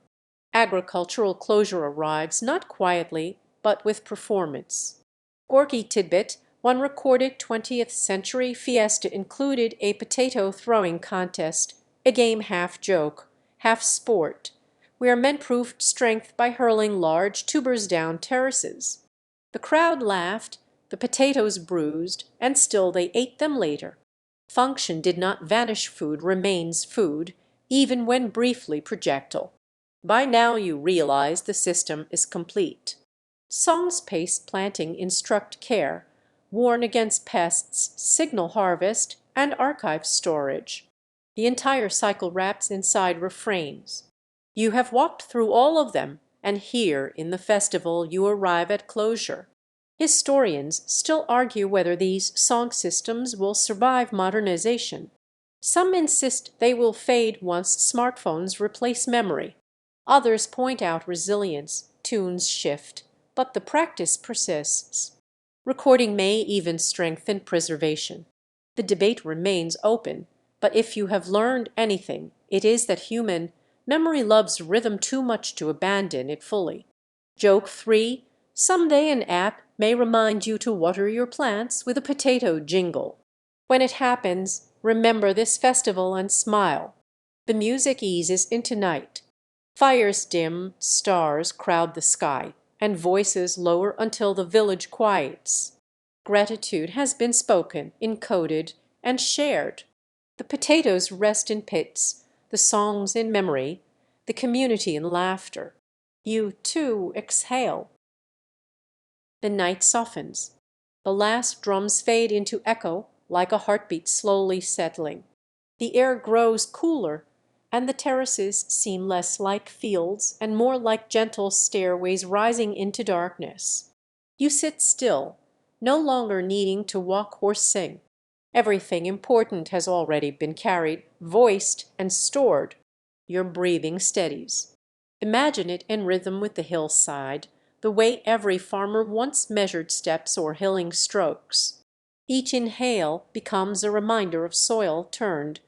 Agricultural closure arrives not quietly, but with performance. Quirky tidbit: one recorded 20th century fiesta included a potato throwing contest, a game half joke, half sport, where men proved strength by hurling large tubers down terraces. The crowd laughed, the potatoes bruised, and still they ate them later. Function did not vanish: food remains food, even when briefly projectile. By now you realize the system is complete. Songs pace planting instruct care, warn against pests, signal harvest, and archive storage. The entire cycle wraps inside refrains. You have walked through all of them, and here in the festival you arrive at closure. Historians still argue whether these song systems will survive modernization. Some insist they will fade once smartphones replace memory. Others point out resilience, tunes shift, but the practice persists. Recording may even strengthen preservation. The debate remains open, but if you have learned anything, it is that human memory loves rhythm too much to abandon it fully. Joke 3. Someday an app may remind you to water your plants with a potato jingle. When it happens, remember this festival and smile. The music eases into night. Fires dim, stars crowd the sky, and voices lower until the village quiets. Gratitude has been spoken, encoded, and shared. The potatoes rest in pits, the songs in memory, the community in laughter. You, too, exhale. The night softens. The last drums fade into echo like a heartbeat slowly settling. The air grows cooler, and the terraces seem less like fields and more like gentle stairways rising into darkness. You sit still, no longer needing to walk or sing. Everything important has already been carried, voiced, and stored. Your breathing steadies. Imagine it in rhythm with the hillside, the way every farmer once measured steps or hilling strokes. Each inhale becomes a reminder of soil turned,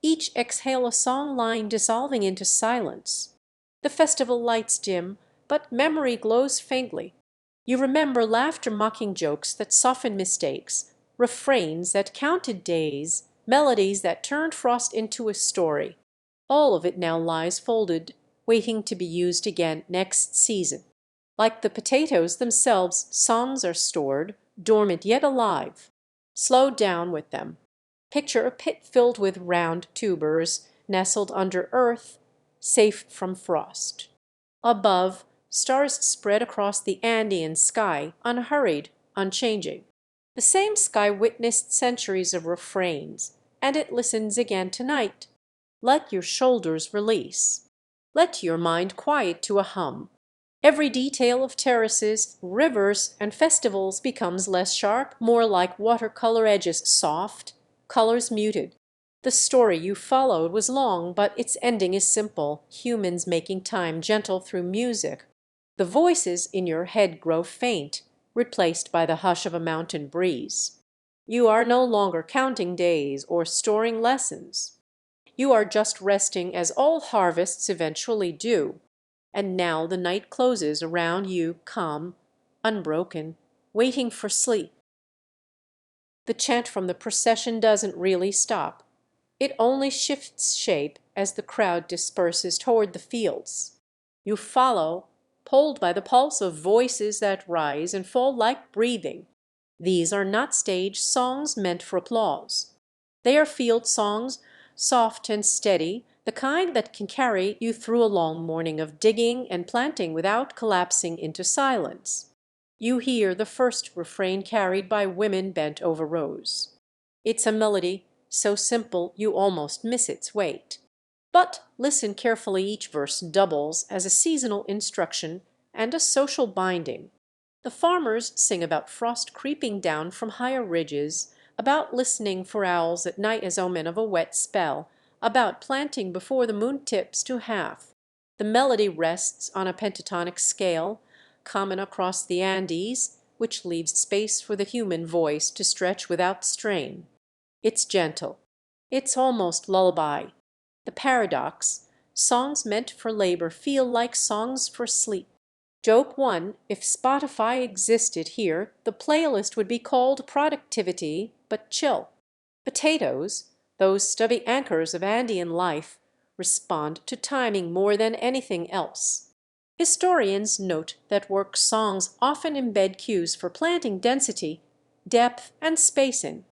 each exhale a song line dissolving into silence. The festival lights dim, but memory glows faintly. You remember laughter mocking jokes that soften mistakes, refrains that counted days, melodies that turned frost into a story. All of it now lies folded, waiting to be used again next season. Like the potatoes themselves, songs are stored, dormant yet alive. Slow down with them. Picture a pit filled with round tubers, nestled under earth, safe from frost. Above, stars spread across the Andean sky, unhurried, unchanging. The same sky witnessed centuries of refrains, and it listens again tonight. Let your shoulders release. Let your mind quiet to a hum. Every detail of terraces, rivers, and festivals becomes less sharp, more like watercolor edges soft, colors muted. The story you followed was long, but its ending is simple, humans making time gentle through music. The voices in your head grow faint, replaced by the hush of a mountain breeze. You are no longer counting days or storing lessons. You are just resting as all harvests eventually do. And now the night closes around you, calm, unbroken, waiting for sleep. The chant from the procession doesn't really stop. It only shifts shape as the crowd disperses toward the fields. You follow, pulled by the pulse of voices that rise and fall like breathing. These are not stage songs meant for applause. They are field songs, soft and steady, the kind that can carry you through a long morning of digging and planting without collapsing into silence. You hear the first refrain carried by women bent over rows. It's a melody so simple you almost miss its weight. But listen carefully, each verse doubles as a seasonal instruction and a social binding. The farmers sing about frost creeping down from higher ridges, about listening for owls at night as omen of a wet spell, about planting before the moon tips to half. The melody rests on a pentatonic scale, common across the Andes, which leaves space for the human voice to stretch without strain. It's gentle. It's almost lullaby. The paradox, songs meant for labor feel like songs for sleep. Joke 1, if Spotify existed here, the playlist would be called Productivity, but chill. Potatoes, those stubby anchors of Andean life, respond to timing more than anything else. Historians note that work songs often embed cues for planting density, depth, and spacing.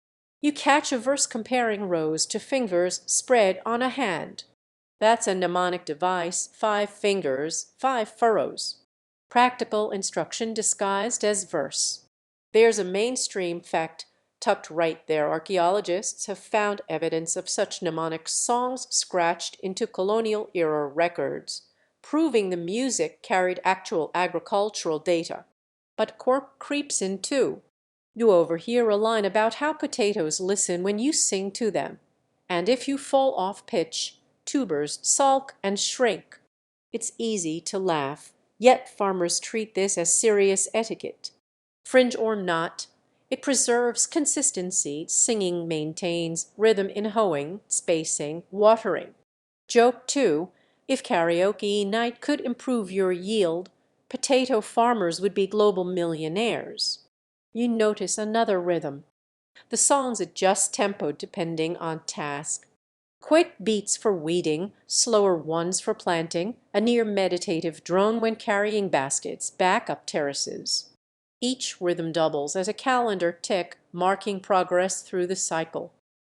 You catch a verse comparing rows to fingers spread on a hand. That's a mnemonic device, 5 fingers, 5 furrows. Practical instruction disguised as verse. There's a mainstream fact tucked right there. Archaeologists have found evidence of such mnemonic songs scratched into colonial-era records, proving the music carried actual agricultural data. But quirk creeps in too. You overhear a line about how potatoes listen when you sing to them, and if you fall off pitch, tubers sulk and shrink. It's easy to laugh, yet farmers treat this as serious etiquette. Fringe or not, it preserves consistency. Singing maintains rhythm in hoeing, spacing, watering. Joke, too, if karaoke night could improve your yield, potato farmers would be global millionaires. You notice another rhythm. The songs adjust tempo depending on task. Quick beats for weeding, slower ones for planting, a near meditative drone when carrying baskets back up terraces. Each rhythm doubles as a calendar tick, marking progress through the cycle.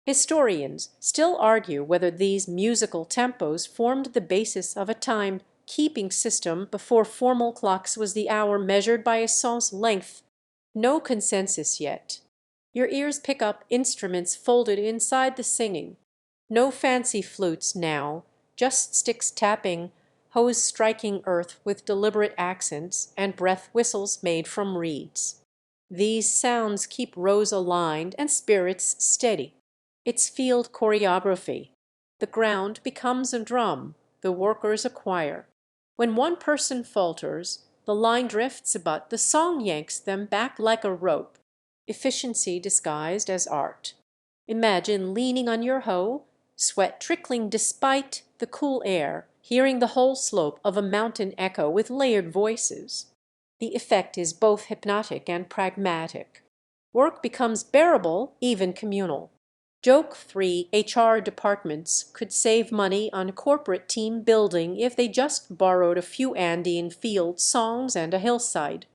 Historians still argue whether these musical tempos formed the basis of a time-keeping system before formal clocks was the hour measured by a song's length. No consensus yet. Your ears pick up instruments folded inside the singing. No fancy flutes now, just sticks tapping, hoes striking earth with deliberate accents, and breath whistles made from reeds. These sounds keep rows aligned and spirits steady. It's field choreography. The ground becomes a drum, the workers a choir. When one person falters, the line drifts, but the song yanks them back like a rope. Efficiency disguised as art. Imagine leaning on your hoe, sweat trickling despite the cool air, hearing the whole slope of a mountain echo with layered voices. The effect is both hypnotic and pragmatic. Work becomes bearable, even communal. Joke 3, HR departments could save money on corporate team building if they just borrowed a few Andean field songs and a hillside.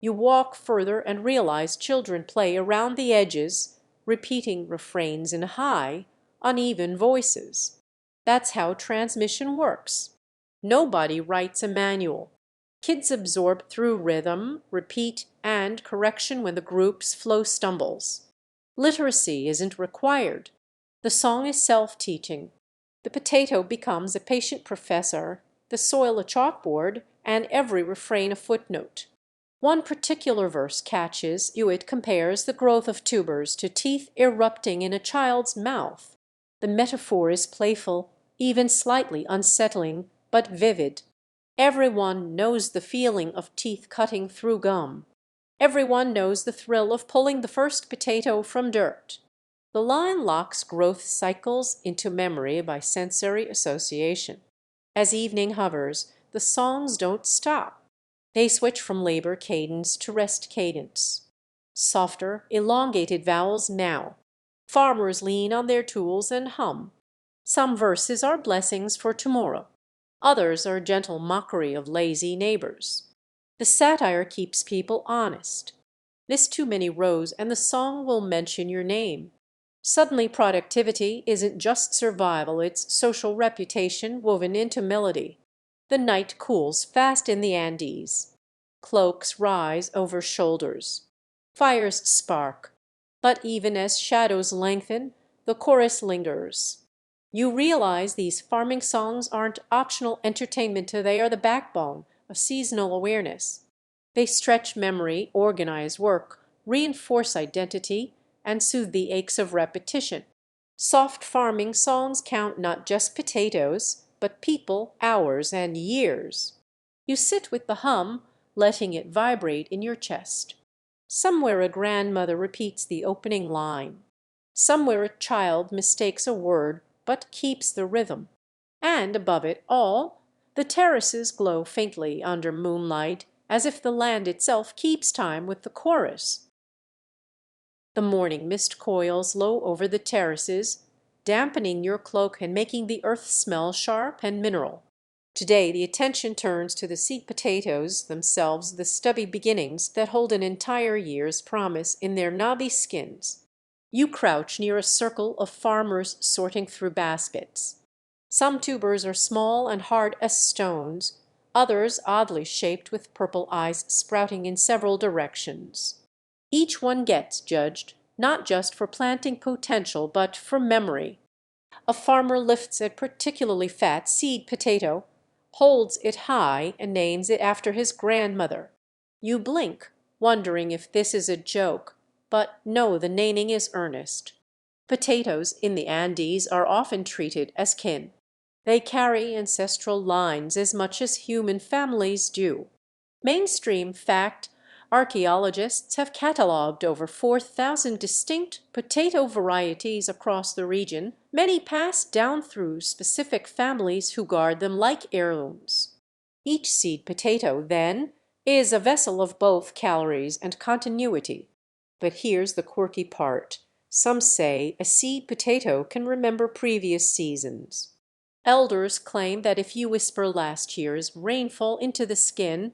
You walk further and realize children play around the edges, repeating refrains in high, uneven voices. That's how transmission works. Nobody writes a manual. Kids absorb through rhythm, repeat, and correction when the group's flow stumbles. Literacy isn't required. The song is self-teaching. The potato becomes a patient professor, the soil a chalkboard, and every refrain a footnote. One particular verse catches you. It compares the growth of tubers to teeth erupting in a child's mouth. The metaphor is playful, even slightly unsettling, but vivid. Everyone knows the feeling of teeth cutting through gum. Everyone knows the thrill of pulling the first potato from dirt. The line locks growth cycles into memory by sensory association. As evening hovers, the songs don't stop. They switch from labor cadence to rest cadence. Softer, elongated vowels now. Farmers lean on their tools and hum. Some verses are blessings for tomorrow. Others are gentle mockery of lazy neighbors. The satire keeps people honest. Miss too many rows and the song will mention your name. Suddenly productivity isn't just survival, it's social reputation woven into melody. The night cools fast in the Andes. Cloaks rise over shoulders. Fires spark. But even as shadows lengthen, the chorus lingers. You realize these farming songs aren't optional entertainment, they are the backbone of seasonal awareness. They stretch memory, organize work, reinforce identity, and soothe the aches of repetition. Soft farming songs count not just potatoes, but people, hours, and years. You sit with the hum, letting it vibrate in your chest. Somewhere a grandmother repeats the opening line. Somewhere a child mistakes a word but keeps the rhythm. And above it all, the terraces glow faintly under moonlight, as if the land itself keeps time with the chorus. The morning mist coils low over the terraces, dampening your cloak and making the earth smell sharp and mineral. Today the attention turns to the seed potatoes themselves, the stubby beginnings that hold an entire year's promise in their knobby skins. You crouch near a circle of farmers sorting through baskets. Some tubers are small and hard as stones, others oddly shaped with purple eyes sprouting in several directions. Each one gets judged not just for planting potential but for memory. A farmer lifts a particularly fat seed potato, holds it high, and names it after his grandmother. You blink, wondering if this is a joke, but no, the naming is earnest. Potatoes in the Andes are often treated as kin. They carry ancestral lines as much as human families do. Mainstream fact, archaeologists have catalogued over 4,000 distinct potato varieties across the region, many passed down through specific families who guard them like heirlooms. Each seed potato, then, is a vessel of both calories and continuity. But here's the quirky part. Some say a seed potato can remember previous seasons. Elders claim that if you whisper last year's rainfall into the skin,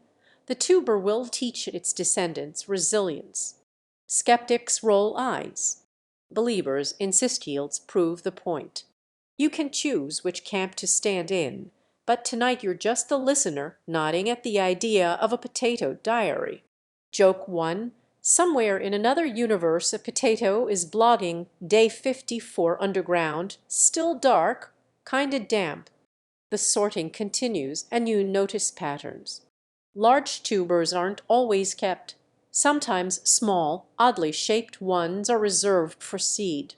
the tuber will teach its descendants resilience. Skeptics roll eyes. Believers insist yields prove the point. You can choose which camp to stand in, but tonight you're just the listener nodding at the idea of a potato diary. Joke 1. Somewhere in another universe a potato is blogging day 54 underground, still dark, kinda damp. The sorting continues and you notice patterns. Large tubers aren't always kept. Sometimes small, oddly shaped ones are reserved for seed.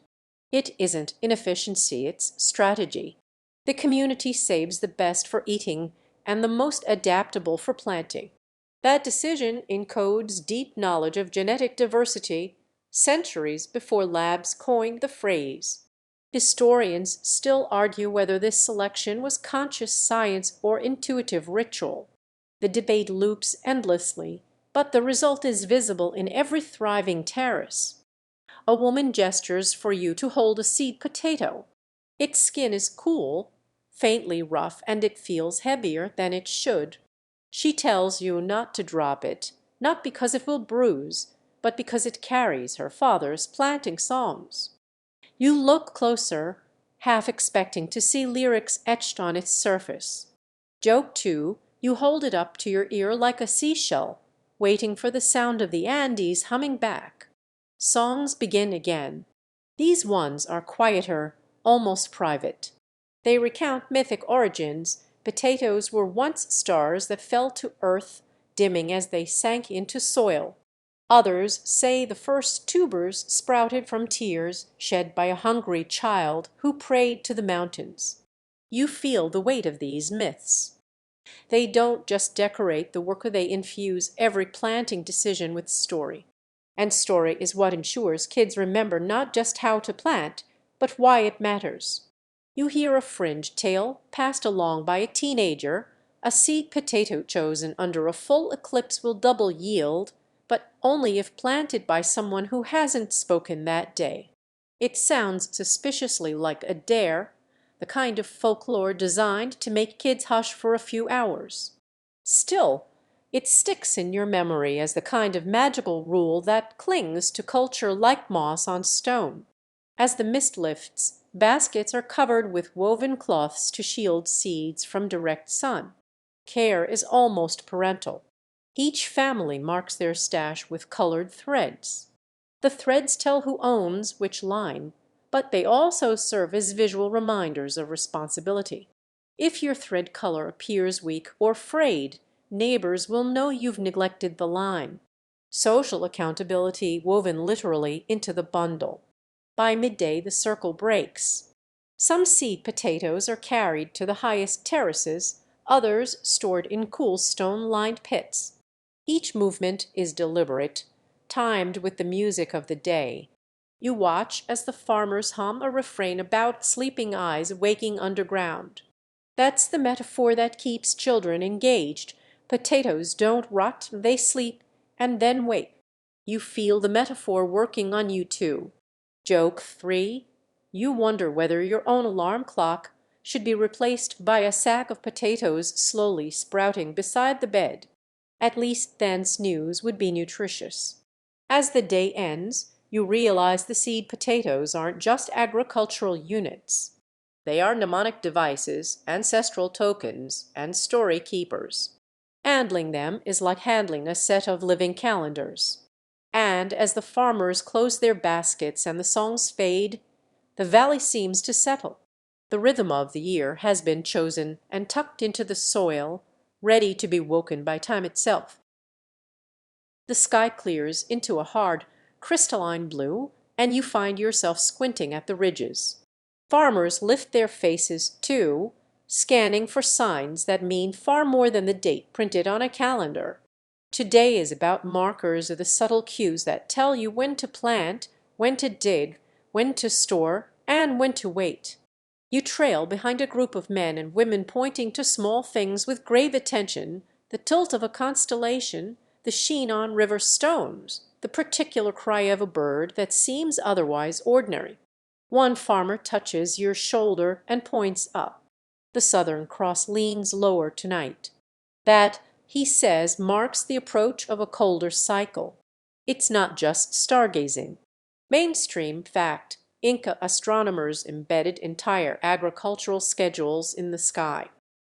It isn't inefficiency, it's strategy. The community saves the best for eating and the most adaptable for planting. That decision encodes deep knowledge of genetic diversity, centuries before labs coined the phrase. Historians still argue whether this selection was conscious science or intuitive ritual. The debate loops endlessly, but the result is visible in every thriving terrace. A woman gestures for you to hold a seed potato. Its skin is cool, faintly rough, and it feels heavier than it should. She tells you not to drop it, not because it will bruise, but because it carries her father's planting songs. You look closer, half expecting to see lyrics etched on its surface. Joke 2, you hold it up to your ear like a seashell, waiting for the sound of the Andes humming back. Songs begin again. These ones are quieter, almost private. They recount mythic origins. Potatoes were once stars that fell to earth, dimming as they sank into soil. Others say the first tubers sprouted from tears shed by a hungry child who prayed to the mountains. You feel the weight of these myths. They don't just decorate the work, they infuse every planting decision with story. And story is what ensures kids remember not just how to plant, but why it matters. You hear a fringe tale passed along by a teenager, a seed potato chosen under a full eclipse will double yield, but only if planted by someone who hasn't spoken that day. It sounds suspiciously like a dare, the kind of folklore designed to make kids hush for a few hours. Still, it sticks in your memory as the kind of magical rule that clings to culture like moss on stone. As the mist lifts, baskets are covered with woven cloths to shield seeds from direct sun. Care is almost parental. Each family marks their stash with colored threads. The threads tell who owns which line, but they also serve as visual reminders of responsibility. If your thread color appears weak or frayed, neighbors will know you've neglected the line. Social accountability woven literally into the bundle. By midday, the circle breaks. Some seed potatoes are carried to the highest terraces, others stored in cool stone-lined pits. Each movement is deliberate, timed with the music of the day. You watch as the farmers hum a refrain about sleeping eyes waking underground. That's the metaphor that keeps children engaged. Potatoes don't rot, they sleep and then wake. You feel the metaphor working on you too. Joke 3. You wonder whether your own alarm clock should be replaced by a sack of potatoes slowly sprouting beside the bed. At least then snooze would be nutritious. As the day ends, you realize the seed potatoes aren't just agricultural units. They are mnemonic devices, ancestral tokens, and story keepers. Handling them is like handling a set of living calendars. And as the farmers close their baskets and the songs fade, the valley seems to settle. The rhythm of the year has been chosen and tucked into the soil, ready to be woken by time itself. The sky clears into a hard, crystalline blue, and you find yourself squinting at the ridges. Farmers lift their faces, too, scanning for signs that mean far more than the date printed on a calendar. Today is about markers or the subtle cues that tell you when to plant, when to dig, when to store, and when to wait. You trail behind a group of men and women pointing to small things with grave attention, the tilt of a constellation, the sheen on river stones, the particular cry of a bird that seems otherwise ordinary. One farmer touches your shoulder and points up. The Southern Cross leans lower tonight. That, he says, marks the approach of a colder cycle. It's not just stargazing. Mainstream fact, Inca astronomers embedded entire agricultural schedules in the sky.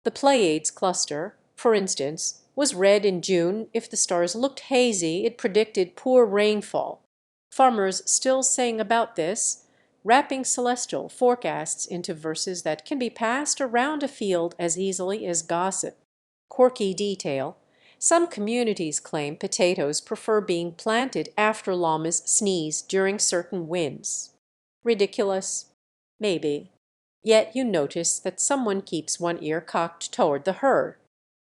The Pleiades cluster, for instance, was red in June. If the stars looked hazy, it predicted poor rainfall. Farmers still saying about this, wrapping celestial forecasts into verses that can be passed around a field as easily as gossip. Quirky detail. Some communities claim potatoes prefer being planted after llamas sneeze during certain winds. Ridiculous? Maybe. Yet you notice that someone keeps one ear cocked toward the herd.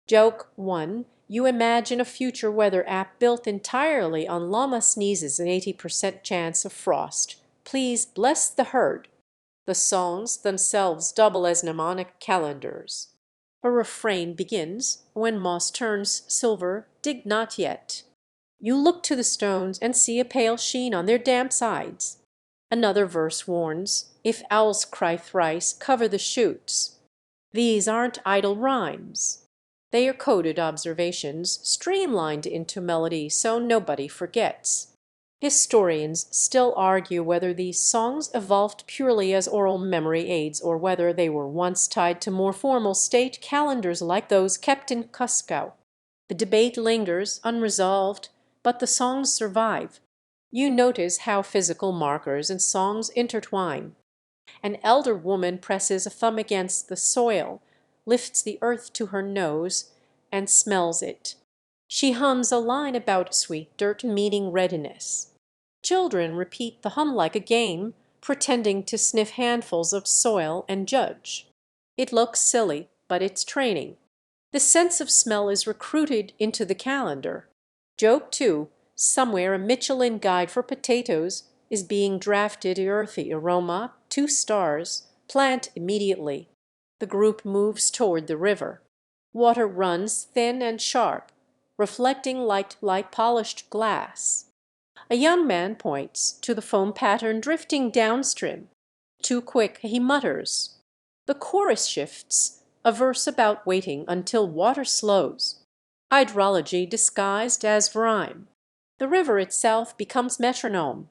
Joke 1. You imagine a future weather app built entirely on llama sneezes and 80% chance of frost. Please bless the herd. The songs themselves double as mnemonic calendars. A refrain begins, "When moss turns silver, dig not yet." You look to the stones and see a pale sheen on their damp sides. Another verse warns, "If owls cry thrice, cover the shoots." These aren't idle rhymes. They are coded observations, streamlined into melody so nobody forgets. Historians still argue whether these songs evolved purely as oral memory aids or whether they were once tied to more formal state calendars like those kept in Cusco. The debate lingers unresolved, but the songs survive. You notice how physical markers and songs intertwine. An elder woman presses a thumb against the soil, lifts the earth to her nose, and smells it. She hums a line about sweet dirt meaning readiness. Children repeat the hum like a game, pretending to sniff handfuls of soil and judge. It looks silly, but it's training. The sense of smell is recruited into the calendar. Joke 2. Somewhere a Michelin guide for potatoes is being drafted. Earthy aroma, 2 stars, plant immediately. The group moves toward the river. Water runs thin and sharp, reflecting light like polished glass. A young man points to the foam pattern drifting downstream. Too quick, he mutters. The chorus shifts, a verse about waiting until water slows. Hydrology disguised as rhyme. The river itself becomes metronome.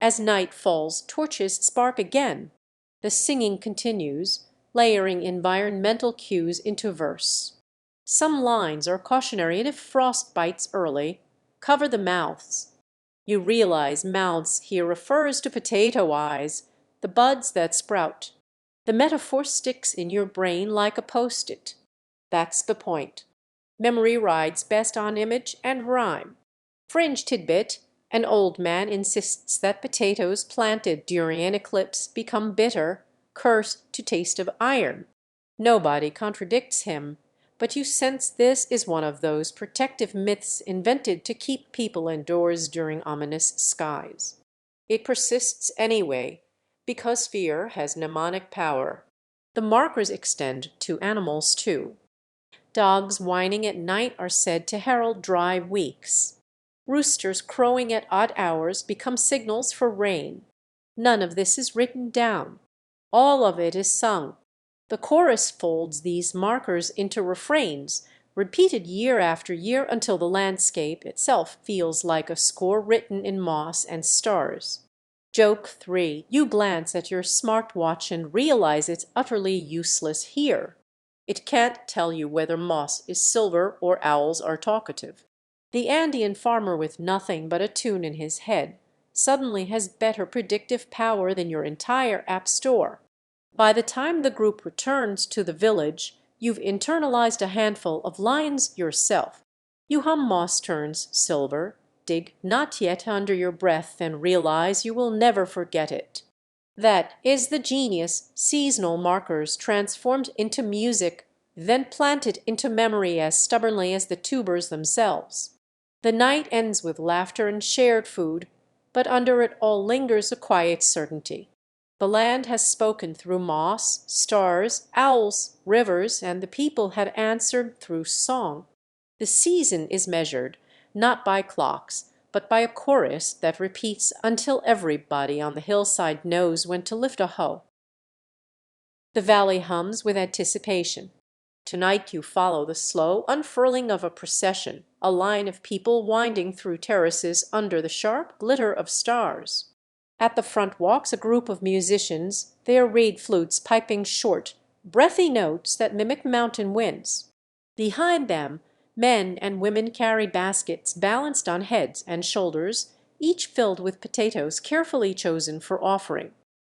As night falls, torches spark again. The singing continues, layering environmental cues into verse. Some lines are cautionary, and if frost bites early, cover the mouths. You realize mouths here refers to potato eyes, the buds that sprout. The metaphor sticks in your brain like a post-it. That's the point. Memory rides best on image and rhyme. Fringe tidbit, an old man insists that potatoes planted during an eclipse become bitter, cursed to taste of iron. Nobody contradicts him, but you sense this is one of those protective myths invented to keep people indoors during ominous skies. It persists anyway, because fear has mnemonic power. The markers extend to animals too. Dogs whining at night are said to herald dry weeks. Roosters crowing at odd hours become signals for rain. None of this is written down. All of it is sung. The chorus folds these markers into refrains, repeated year after year until the landscape itself feels like a score written in moss and stars. Joke 3. You glance at your smartwatch and realize it's utterly useless here. It can't tell you whether moss is silver or owls are talkative. The Andean farmer with nothing but a tune in his head suddenly has better predictive power than your entire app store. By the time the group returns to the village, you've internalized a handful of lines yourself. You hum moss turns silver, dig not yet under your breath, and realize you will never forget it. That is the genius seasonal markers transformed into music, then planted into memory as stubbornly as the tubers themselves. The night ends with laughter and shared food, but under it all lingers a quiet certainty. The land has spoken through moss, stars, owls, rivers, and the people had answered through song. The season is measured, not by clocks, but by a chorus that repeats until everybody on the hillside knows when to lift a hoe. The valley hums with anticipation. Tonight you follow the slow unfurling of a procession, a line of people winding through terraces under the sharp glitter of stars. At the front walks a group of musicians, their reed flutes piping short, breathy notes that mimic mountain winds. Behind them, men and women carry baskets balanced on heads and shoulders, each filled with potatoes carefully chosen for offering.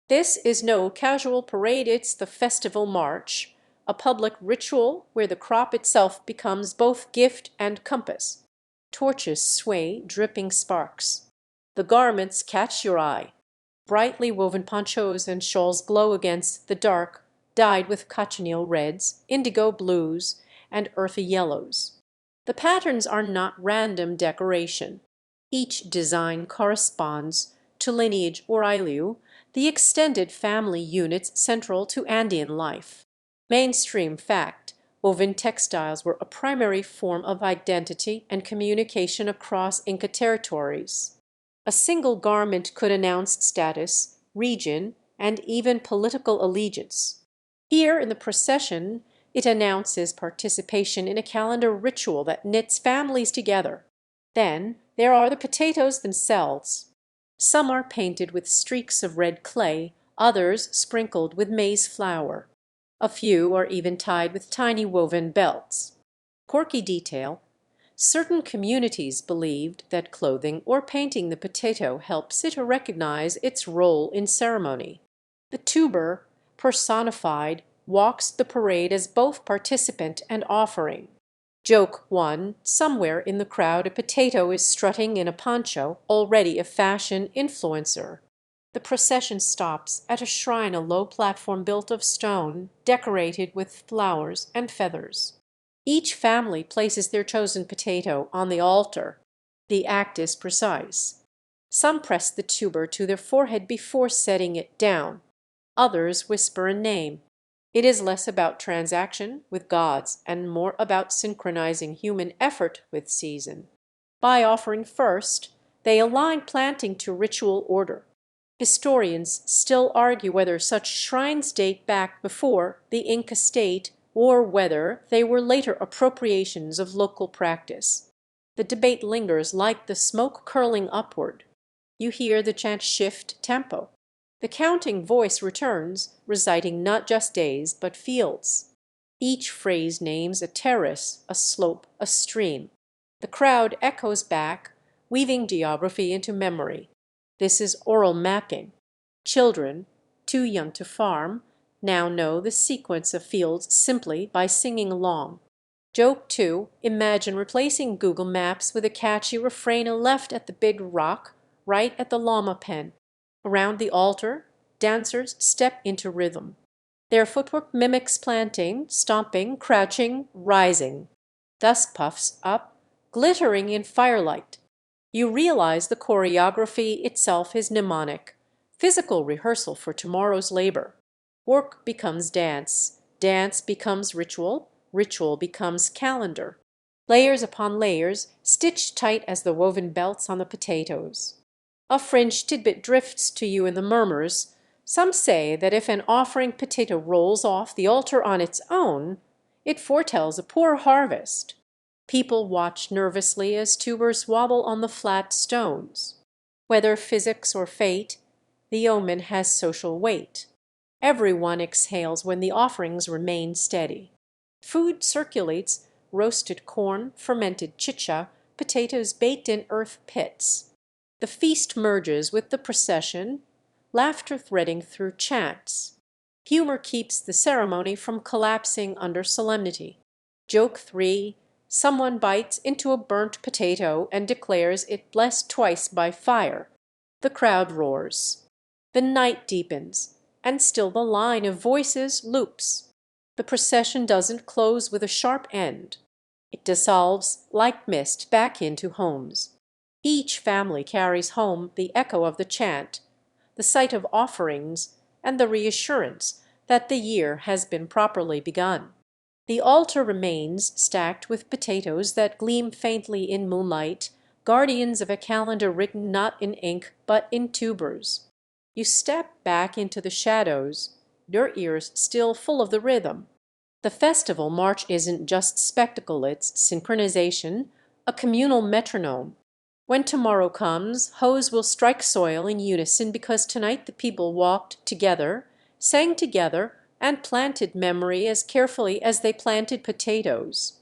This is no casual parade, it's the festival march, a public ritual where the crop itself becomes both gift and compass. Torches sway, dripping sparks. The garments catch your eye. Brightly woven ponchos and shawls glow against the dark, dyed with cochineal reds, indigo blues, and earthy yellows. The patterns are not random decoration. Each design corresponds to lineage or Ayllu, the extended family units central to Andean life. Mainstream fact, woven textiles were a primary form of identity and communication across Inca territories. A single garment could announce status, region, and even political allegiance. Here in the procession, it announces participation in a calendar ritual that knits families together. Then there are the potatoes themselves. Some are painted with streaks of red clay, others sprinkled with maize flour. A few are even tied with tiny woven belts. Quirky detail. Certain communities believed that clothing or painting the potato helps it to recognize its role in ceremony. The tuber, personified, walks the parade as both participant and offering. Joke 1. Somewhere in the crowd a potato is strutting in a poncho, already a fashion influencer. The procession stops at a shrine, a low platform built of stone, decorated with flowers and feathers. Each family places their chosen potato on the altar. The act is precise. Some press the tuber to their forehead before setting it down. Others whisper a name. It is less about transaction with gods and more about synchronizing human effort with season. By offering first, they align planting to ritual order. Historians still argue whether such shrines date back before the Inca state or whether they were later appropriations of local practice. The debate lingers like the smoke curling upward. You hear the chant shift tempo. The counting voice returns, reciting not just days, but fields. Each phrase names a terrace, a slope, a stream. The crowd echoes back, weaving geography into memory. This is oral mapping. Children, too young to farm, now know the sequence of fields simply by singing along. Joke 2. Imagine replacing Google Maps with a catchy refrain: a left at the big rock, right at the llama pen. Around the altar, dancers step into rhythm. Their footwork mimics planting, stomping, crouching, rising. Dust puffs up, glittering in firelight. You realize the choreography itself is mnemonic, physical rehearsal for tomorrow's labor. Work becomes dance, dance becomes ritual, ritual becomes calendar. Layers upon layers, stitched tight as the woven belts on the potatoes. A fringe tidbit drifts to you in the murmurs. Some say that if an offering potato rolls off the altar on its own, it foretells a poor harvest. People watch nervously as tubers wobble on the flat stones. Whether physics or fate, The omen has social weight. Everyone exhales when the offerings remain steady. Food circulates: roasted corn, fermented chicha, potatoes baked in earth pits. The feast merges with the procession, laughter threading through chants. Humor keeps the ceremony from collapsing under solemnity. Joke 3: someone bites into a burnt potato and declares it blessed twice by fire. The crowd roars. The night deepens, and still the line of voices loops. The procession doesn't close with a sharp end. It dissolves like mist back into homes. Each family carries home the echo of the chant, the sight of offerings, and the reassurance that the year has been properly begun. The altar remains stacked with potatoes that gleam faintly in moonlight, guardians of a calendar written not in ink but in tubers. You step back into the shadows, your ears still full of the rhythm. The festival march isn't just spectacle, it's synchronization, a communal metronome. When tomorrow comes, hoes will strike soil in unison because tonight the people walked together, sang together, and planted memory as carefully as they planted potatoes.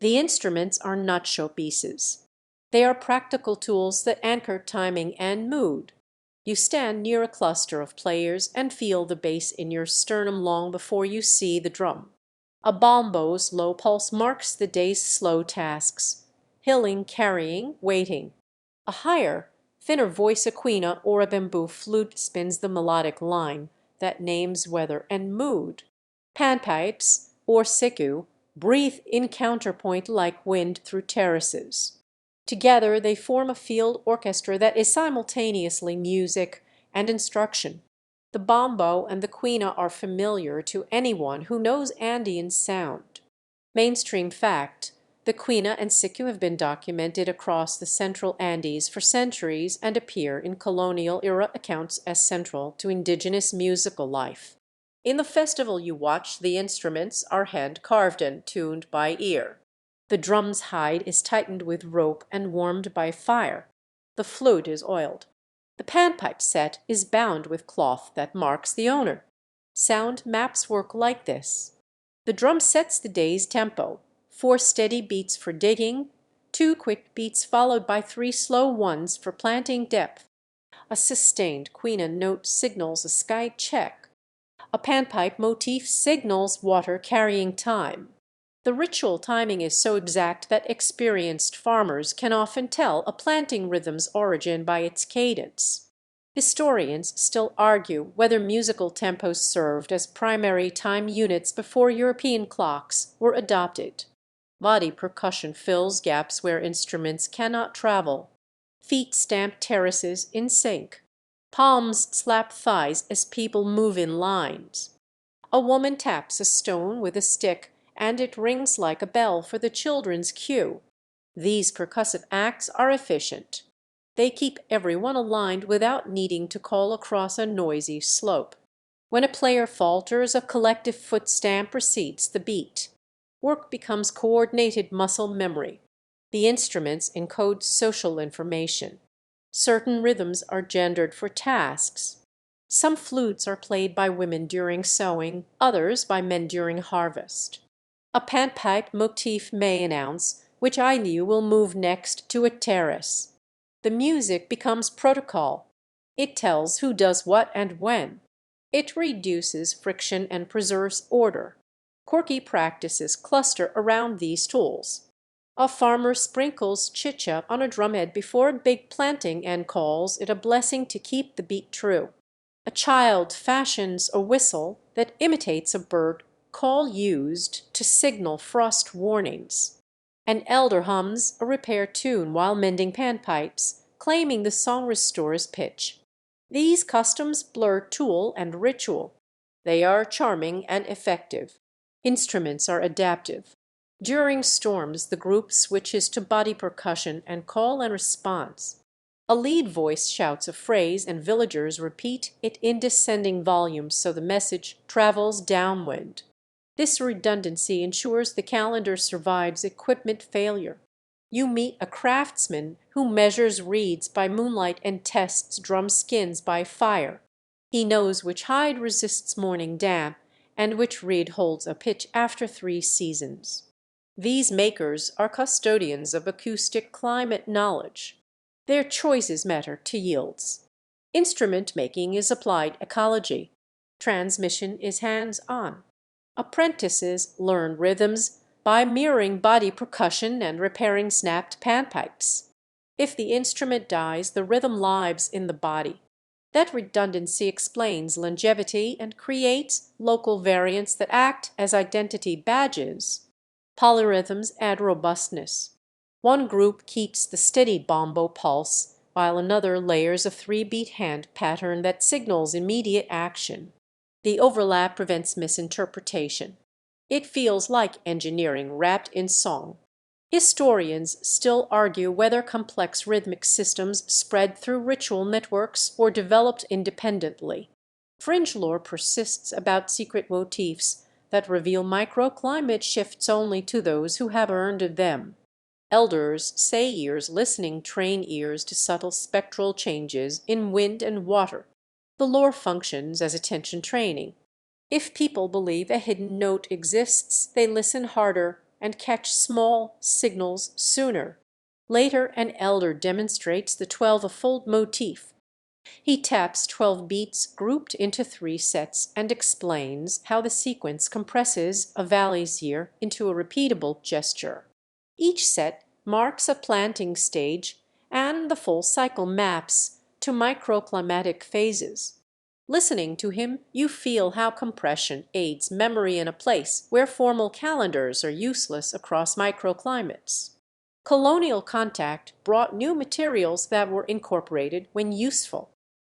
The instruments are not showpieces. They are practical tools that anchor timing and mood. You stand near a cluster of players and feel the bass in your sternum long before you see the drum. A bombo's low pulse marks the day's slow tasks: hilling, carrying, waiting. A higher, thinner voice, a quina or a bamboo flute, spins the melodic line that names weather and mood. Panpipes, or siku, breathe in counterpoint like wind through terraces. Together they form a field orchestra that is simultaneously music and instruction. The bombo and the quina are familiar to anyone who knows Andean sound. Mainstream fact: the quina and siku have been documented across the central Andes for centuries and appear in colonial-era accounts as central to indigenous musical life. In the festival you watch, the instruments are hand-carved and tuned by ear. The drum's hide is tightened with rope and warmed by fire. The flute is oiled. The panpipe set is bound with cloth that marks the owner. Sound maps work like this. The drum sets the day's tempo: 4 steady beats for digging, 2 quick beats followed by 3 slow ones for planting depth. A sustained quina note signals a sky check. A panpipe motif signals water carrying time. The ritual timing is so exact that experienced farmers can often tell a planting rhythm's origin by its cadence. Historians still argue whether musical tempos served as primary time units before European clocks were adopted. Body percussion fills gaps where instruments cannot travel. Feet stamp terraces in sync. Palms slap thighs as people move in lines. A woman taps a stone with a stick, and it rings like a bell for the children's cue. These percussive acts are efficient. They keep everyone aligned without needing to call across a noisy slope. When a player falters, a collective foot stamp precedes the beat. Work becomes coordinated muscle memory. The instruments encode social information. Certain rhythms are gendered for tasks. Some flutes are played by women during sowing, others by men during harvest. A panpipe motif may announce which Ainu will move next to a terrace. The music becomes protocol. It tells who does what and when. It reduces friction and preserves order. Quirky practices cluster around these tools. A farmer sprinkles chicha on a drumhead before a big planting and calls it a blessing to keep the beat true. A child fashions a whistle that imitates a bird call used to signal frost warnings. An elder hums a repair tune while mending panpipes, claiming the song restores pitch. These customs blur tool and ritual. They are charming and effective. Instruments are adaptive. During storms, the group switches to body percussion and call and response. A lead voice shouts a phrase and villagers repeat it in descending volumes so the message travels downwind. This redundancy ensures the calendar survives equipment failure. You meet a craftsman who measures reeds by moonlight and tests drum skins by fire. He knows which hide resists morning damp and which reed holds a pitch after 3 seasons. These makers are custodians of acoustic climate knowledge. Their choices matter to yields. Instrument making is applied ecology. Transmission is hands-on. Apprentices learn rhythms by mirroring body percussion and repairing snapped panpipes. If the instrument dies, the rhythm lives in the body. That redundancy explains longevity and creates local variants that act as identity badges. Polyrhythms add robustness. One group keeps the steady bombo pulse, while another layers a 3-beat hand pattern that signals immediate action. The overlap prevents misinterpretation. It feels like engineering wrapped in song. Historians still argue whether complex rhythmic systems spread through ritual networks or developed independently. Fringe lore persists about secret motifs that reveal microclimate shifts only to those who have earned them. Elders say ears listening train ears to subtle spectral changes in wind and water. The lore functions as attention training. If people believe a hidden note exists, they listen harder and catch small signals sooner. Later, an elder demonstrates the 12-fold motif. He taps 12 beats grouped into 3 sets and explains how the sequence compresses a valley's year into a repeatable gesture. Each set marks a planting stage, and the full cycle maps to microclimatic phases. Listening to him, you feel how compression aids memory in a place where formal calendars are useless across microclimates. Colonial contact brought new materials that were incorporated when useful.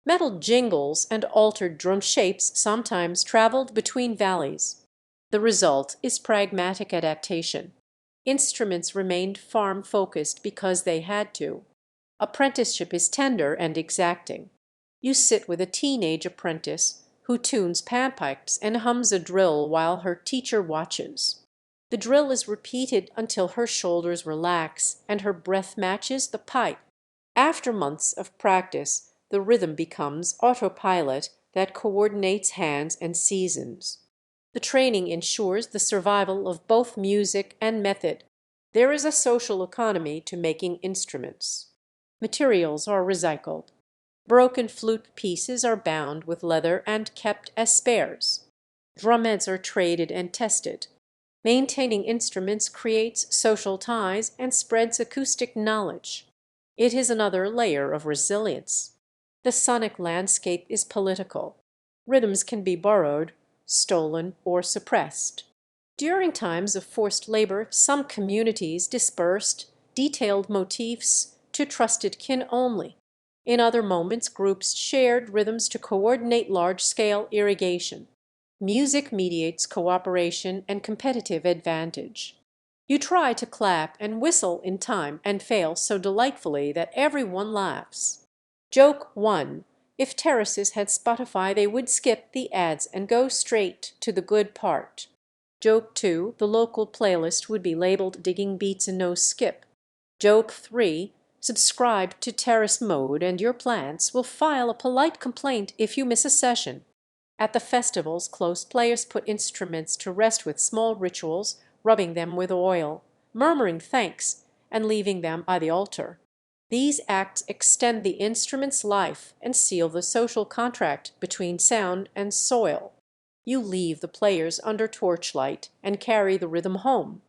Metal jingles and altered drum shapes sometimes traveled between valleys. The result is pragmatic adaptation. Instruments remained farm-focused because they had to. Apprenticeship is tender and exacting. You sit with a teenage apprentice who tunes panpipes and hums a drill while her teacher watches. The drill is repeated until her shoulders relax and her breath matches the pipe. After months of practice, the rhythm becomes autopilot that coordinates hands and seasons. The training ensures the survival of both music and method. There is a social economy to making instruments. Materials are recycled. Broken flute pieces are bound with leather and kept as spares. Drumheads are traded and tested. Maintaining instruments creates social ties and spreads acoustic knowledge. It is another layer of resilience. The sonic landscape is political. Rhythms can be borrowed, stolen, or suppressed. During times of forced labor, some communities dispersed detailed motifs to trusted kin only. In other moments, groups shared rhythms to coordinate large-scale irrigation. Music mediates cooperation and competitive advantage. You try to clap and whistle in time and fail so delightfully that everyone laughs. Joke 1. If terraces had Spotify, they would skip the ads and go straight to the good part. Joke 2. The local playlist would be labeled Digging Beats and No Skip. Joke 3. Subscribe to terrace mode and your plants will file a polite complaint if you miss a session. At the festivals, close players put instruments to rest with small rituals, rubbing them with oil, murmuring thanks, and leaving them by the altar. These acts extend the instrument's life and seal the social contract between sound and soil. You leave the players under torchlight and carry the rhythm home.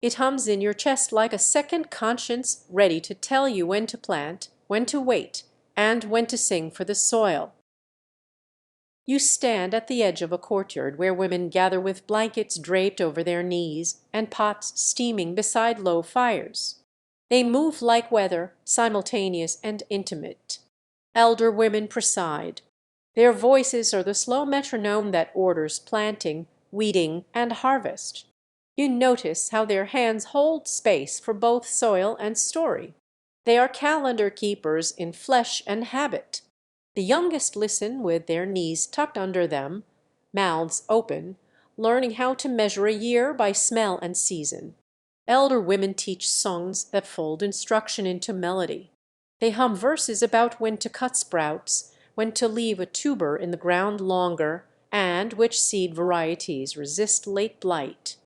It hums in your chest like a second conscience ready to tell you when to plant, when to wait, and when to sing for the soil. You stand at the edge of a courtyard where women gather with blankets draped over their knees and pots steaming beside low fires. They move like weather, simultaneous and intimate. Elder women preside. Their voices are the slow metronome that orders planting, weeding, and harvest. You notice how their hands hold space for both soil and story. They are calendar keepers in flesh and habit. The youngest listen with their knees tucked under them, mouths open, learning how to measure a year by smell and season. Elder women teach songs that fold instruction into melody. They hum verses about when to cut sprouts, when to leave a tuber in the ground longer, and which seed varieties resist late blight.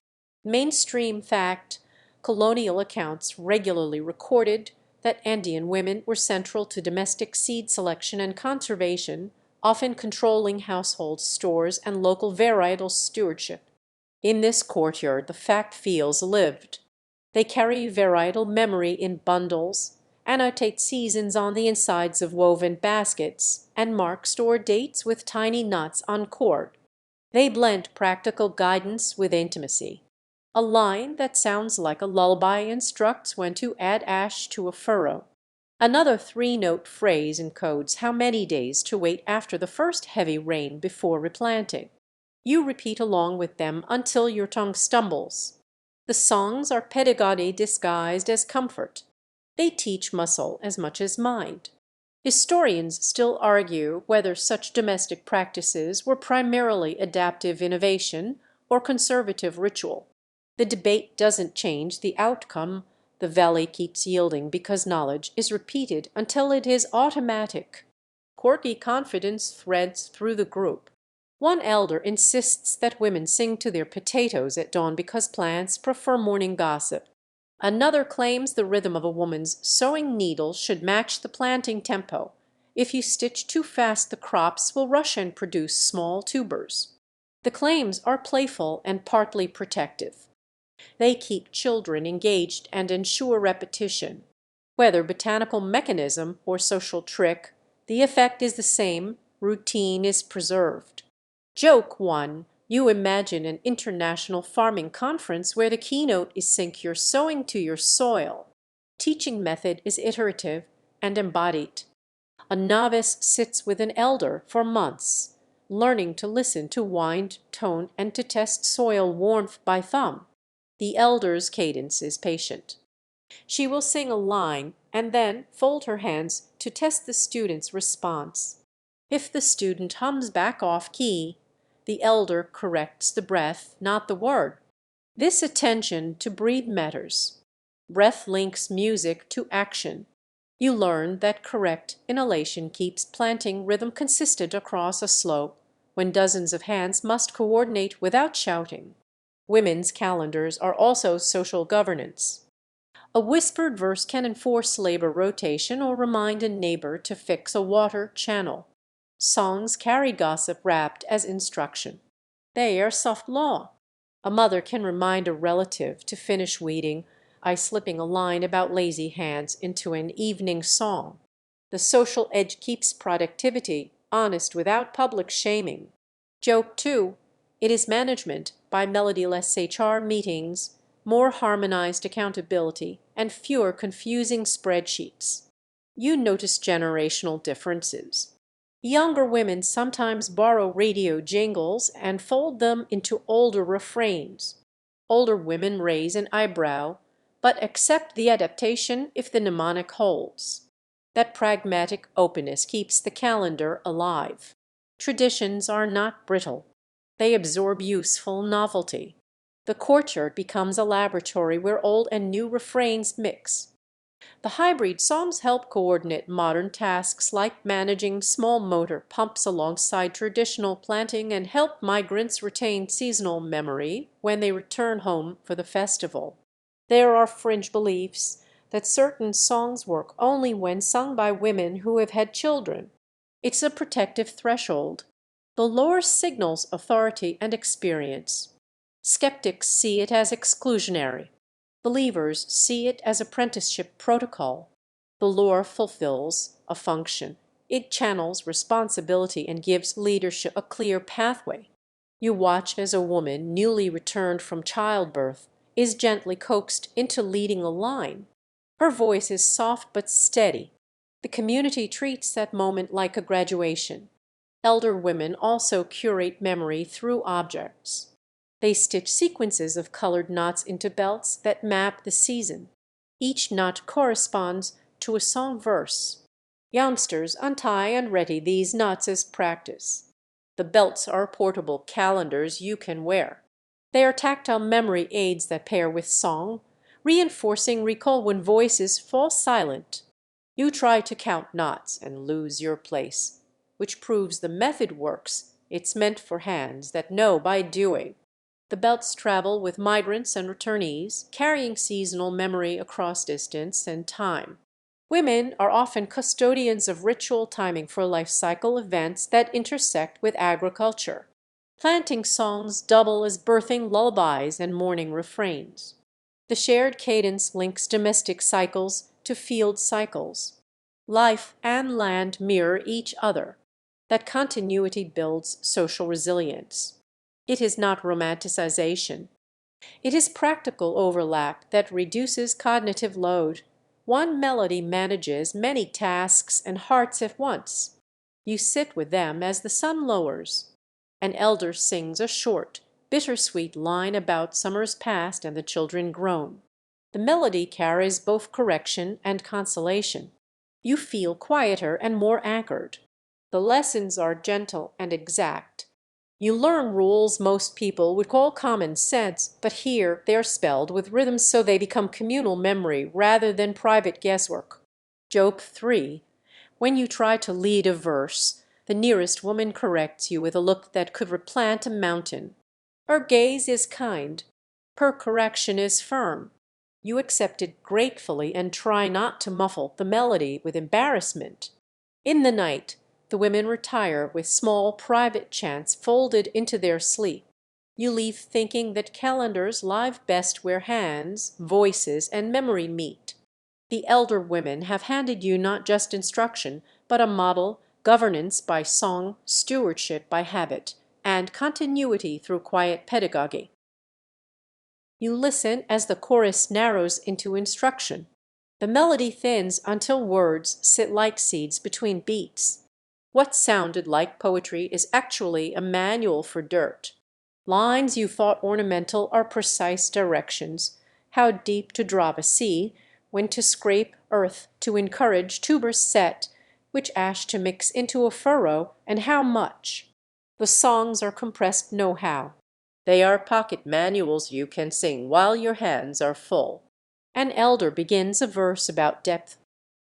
Mainstream fact, colonial accounts regularly recorded that Andean women were central to domestic seed selection and conservation, often controlling household stores and local varietal stewardship. In this courtyard the fact feels lived. They carry varietal memory in bundles, annotate seasons on the insides of woven baskets, and mark store dates with tiny knots on cord. They blend practical guidance with intimacy. A line that sounds like a lullaby instructs when to add ash to a furrow. Another three-note phrase encodes how many days to wait after the first heavy rain before replanting. You repeat along with them until your tongue stumbles. The songs are pedagogy disguised as comfort. They teach muscle as much as mind. Historians still argue whether such domestic practices were primarily adaptive innovation or conservative ritual. The debate doesn't change the outcome. The valley keeps yielding because knowledge is repeated until it is automatic. Quirky confidence threads through the group. One elder insists that women sing to their potatoes at dawn because plants prefer morning gossip. Another claims the rhythm of a woman's sewing needle should match the planting tempo. If you stitch too fast, the crops will rush and produce small tubers. The claims are playful and partly protective. They keep children engaged and ensure repetition. Whether botanical mechanism or social trick, the effect is the same: routine is preserved. Joke 1. You imagine an international farming conference where the keynote is sink your sowing to your soil. Teaching method is iterative and embodied. A novice sits with an elder for months, learning to listen to wind, tone, and to test soil warmth by thumb. The elder's cadence is patient. She will sing a line and then fold her hands to test the student's response. If the student hums back off key, the elder corrects the breath, not the word. This attention to breathe matters. Breath links music to action. You learn that correct inhalation keeps planting rhythm consistent across a slope when dozens of hands must coordinate without shouting. Women's calendars are also social governance. A whispered verse can enforce labor rotation or remind a neighbor to fix a water channel. Songs carry gossip wrapped as instruction. They are soft law. A mother can remind a relative to finish weeding by slipping a line about lazy hands into an evening song. The social edge keeps productivity honest without public shaming. Joke 2. It is management by melodyless HR meetings, more harmonized accountability, and fewer confusing spreadsheets. You notice generational differences. Younger women sometimes borrow radio jingles and fold them into older refrains. Older women raise an eyebrow, but accept the adaptation if the mnemonic holds. That pragmatic openness keeps the calendar alive. Traditions are not brittle. They absorb useful novelty. The courtyard becomes a laboratory where old and new refrains mix. The hybrid songs help coordinate modern tasks like managing small motor pumps alongside traditional planting and help migrants retain seasonal memory when they return home for the festival. There are fringe beliefs that certain songs work only when sung by women who have had children. It's a protective threshold. The lore signals authority and experience. Skeptics see it as exclusionary. Believers see it as apprenticeship protocol. The lore fulfills a function. It channels responsibility and gives leadership a clear pathway. You watch as a woman newly returned from childbirth is gently coaxed into leading a line. Her voice is soft but steady. The community treats that moment like a graduation. Elder women also curate memory through objects. They stitch sequences of colored knots into belts that map the season. Each knot corresponds to a song verse. Youngsters untie and ready these knots as practice. The belts are portable calendars you can wear. They are tactile memory aids that pair with song, reinforcing recall when voices fall silent. You try to count knots and lose your place, which proves the method works. It's meant for hands that know by doing. The belts travel with migrants and returnees, carrying seasonal memory across distance and time. Women are often custodians of ritual timing for life cycle events that intersect with agriculture. Planting songs double as birthing lullabies and morning refrains. The shared cadence links domestic cycles to field cycles. Life and land mirror each other. That continuity builds social resilience. It is not romanticization. It is practical overlap that reduces cognitive load. One melody manages many tasks and hearts at once. You sit with them as the sun lowers. An elder sings a short, bittersweet line about summers past and the children grown. The melody carries both correction and consolation. You feel quieter and more anchored. The lessons are gentle and exact. You learn rules most people would call common sense, but here they are spelled with rhythms so they become communal memory rather than private guesswork. Job 3. When you try to lead a verse, the nearest woman corrects you with a look that could replant a mountain. Her gaze is kind. Her correction is firm. You accept it gratefully and try not to muffle the melody with embarrassment. In the night, the women retire with small private chants folded into their sleep. You leave thinking that calendars live best where hands, voices, and memory meet. The elder women have handed you not just instruction, but a model, governance by song, stewardship by habit, and continuity through quiet pedagogy. You listen as the chorus narrows into instruction. The melody thins until words sit like seeds between beats. What sounded like poetry is actually a manual for dirt. Lines you thought ornamental are precise directions. How deep to drop a seed, when to scrape earth to encourage tubers set, which ash to mix into a furrow, and how much. The songs are compressed know-how. They are pocket manuals you can sing while your hands are full. An elder begins a verse about depth.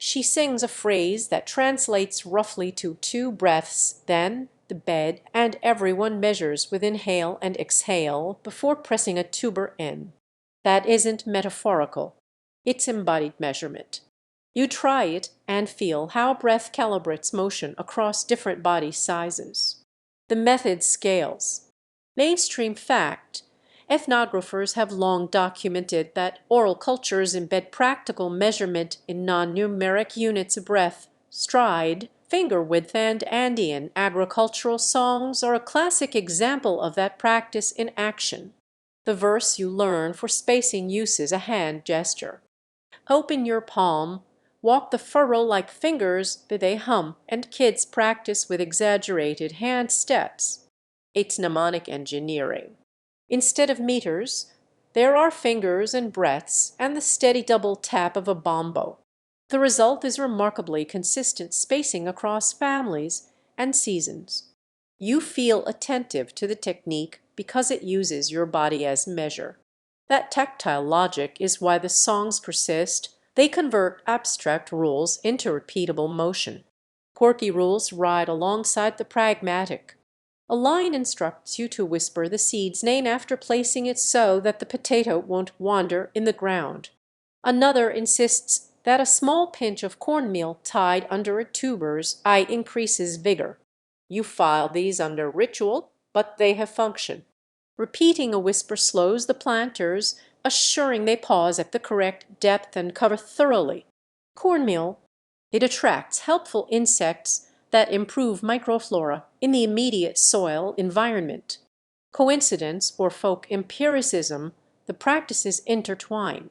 She sings a phrase that translates roughly to 2 breaths, then the bed, and everyone measures with inhale and exhale before pressing a tuber in. That isn't metaphorical. It's embodied measurement. You try it and feel how breath calibrates motion across different body sizes. The method scales. Mainstream fact: ethnographers have long documented that oral cultures embed practical measurement in non-numeric units of breath. Stride, finger width, and Andean agricultural songs are a classic example of that practice in action. The verse you learn for spacing uses a hand gesture. Open your palm, walk the furrow like fingers, they hum, and kids practice with exaggerated hand steps. It's mnemonic engineering. Instead of meters, there are fingers and breaths and the steady double tap of a bombo. The result is remarkably consistent spacing across families and seasons. You feel attentive to the technique because it uses your body as measure. That tactile logic is why the songs persist. They convert abstract rules into repeatable motion. Quirky rules ride alongside the pragmatic. A line instructs you to whisper the seed's name after placing it so that the potato won't wander in the ground. Another insists that a small pinch of cornmeal tied under a tuber's eye increases vigor. You file these under ritual, but they have function. Repeating a whisper slows the planters, assuring they pause at the correct depth and cover thoroughly. Cornmeal, it attracts helpful insects that improve microflora in the immediate soil environment. Coincidence or folk empiricism, the practices intertwine.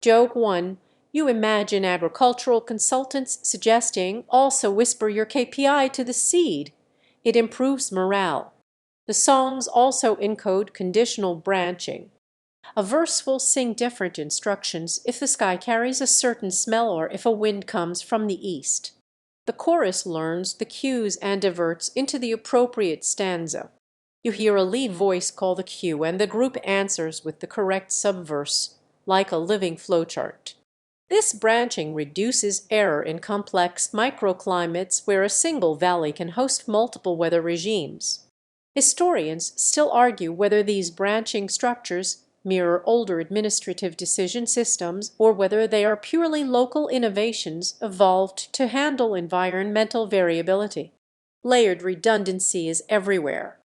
Joke 1. You imagine agricultural consultants suggesting also whisper your KPI to the seed. It improves morale. The songs also encode conditional branching. A verse will sing different instructions if the sky carries a certain smell or if a wind comes from the east. The chorus learns the cues and diverts into the appropriate stanza. You hear a lead voice call the cue and the group answers with the correct subverse. like a living flowchart. This branching reduces error in complex microclimates where a single valley can host multiple weather regimes. Historians still argue whether these branching structures mirror older administrative decision systems or whether they are purely local innovations evolved to handle environmental variability. Layered redundancy is everywhere.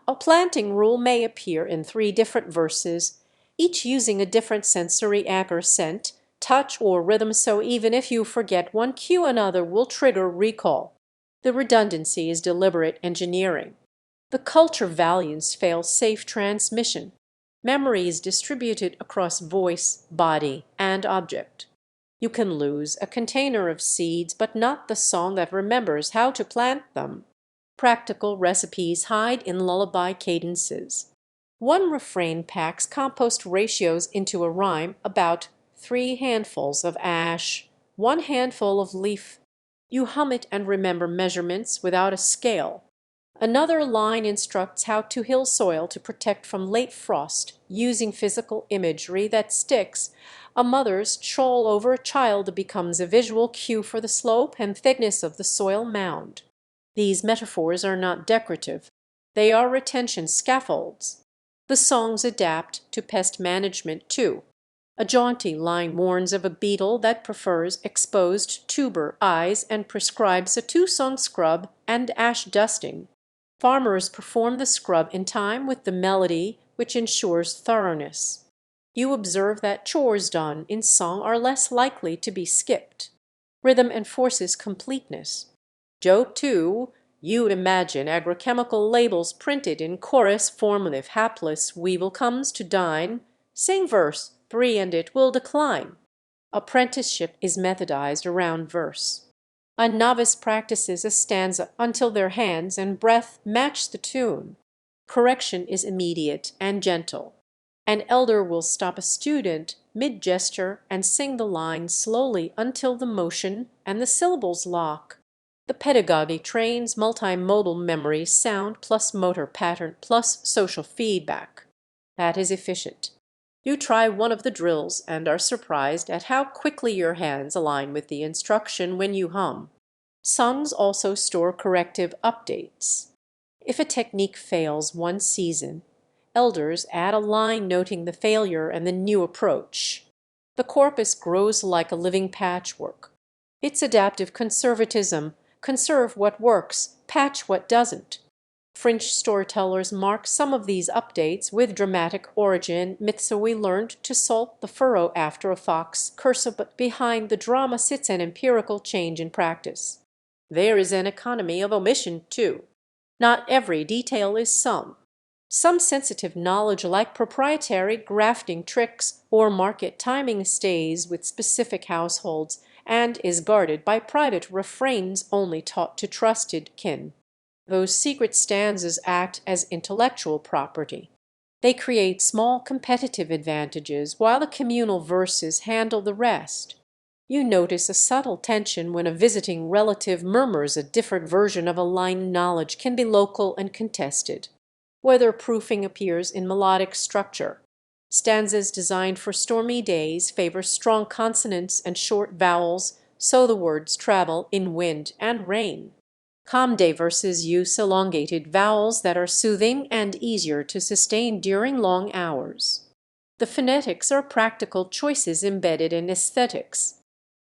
A planting rule may appear in 3 different verses, each using a different sensory accent, touch, or rhythm, so even if you forget one cue, another will trigger recall. The redundancy is deliberate engineering. The culture values fail-safe transmission. Memory is distributed across voice, body, and object. You can lose a container of seeds, but not the song that remembers how to plant them. Practical recipes hide in lullaby cadences. One refrain packs compost ratios into a rhyme about 3 handfuls of ash, 1 handful of leaf. You hum it and remember measurements without a scale. Another line instructs how to hill soil to protect from late frost using physical imagery that sticks. A mother's shawl over a child becomes a visual cue for the slope and thickness of the soil mound. These metaphors are not decorative. They are retention scaffolds. The songs adapt to pest management too. A jaunty line warns of a beetle that prefers exposed tuber eyes and prescribes a 2-song scrub and ash dusting. Farmers perform the scrub in time with the melody, which ensures thoroughness. You observe that chores done in song are less likely to be skipped. Rhythm enforces completeness. Joe, too, you'd imagine agrochemical labels printed in chorus formative hapless weevil comes to dine, sing verse 3 and it will decline. Apprenticeship is methodized around verse. A novice practices a stanza until their hands and breath match the tune. Correction is immediate and gentle. An elder will stop a student mid-gesture and sing the line slowly until the motion and the syllables lock. The pedagogy trains multimodal memory, sound plus motor pattern plus social feedback. That is efficient. You try one of the drills and are surprised at how quickly your hands align with the instruction when you hum. Songs also store corrective updates. If a technique fails one season, elders add a line noting the failure and the new approach. The corpus grows like a living patchwork. It's adaptive conservatism. Conserve what works, patch what doesn't. French storytellers mark some of these updates with dramatic origin myths. So we learned to salt the furrow after a fox curse, but behind the drama sits an empirical change in practice. There is an economy of omission, too. Not every detail is sung. Some sensitive knowledge like proprietary grafting tricks or market timing stays with specific households and is guarded by private refrains only taught to trusted kin. Those secret stanzas act as intellectual property. They create small competitive advantages while the communal verses handle the rest. You notice a subtle tension when a visiting relative murmurs a different version of a line. Knowledge can be local and contested. Weatherproofing appears in melodic structure. Stanzas designed for stormy days favor strong consonants and short vowels, so the words travel in wind and rain. Calm day verses use elongated vowels that are soothing and easier to sustain during long hours. The phonetics are practical choices embedded in aesthetics.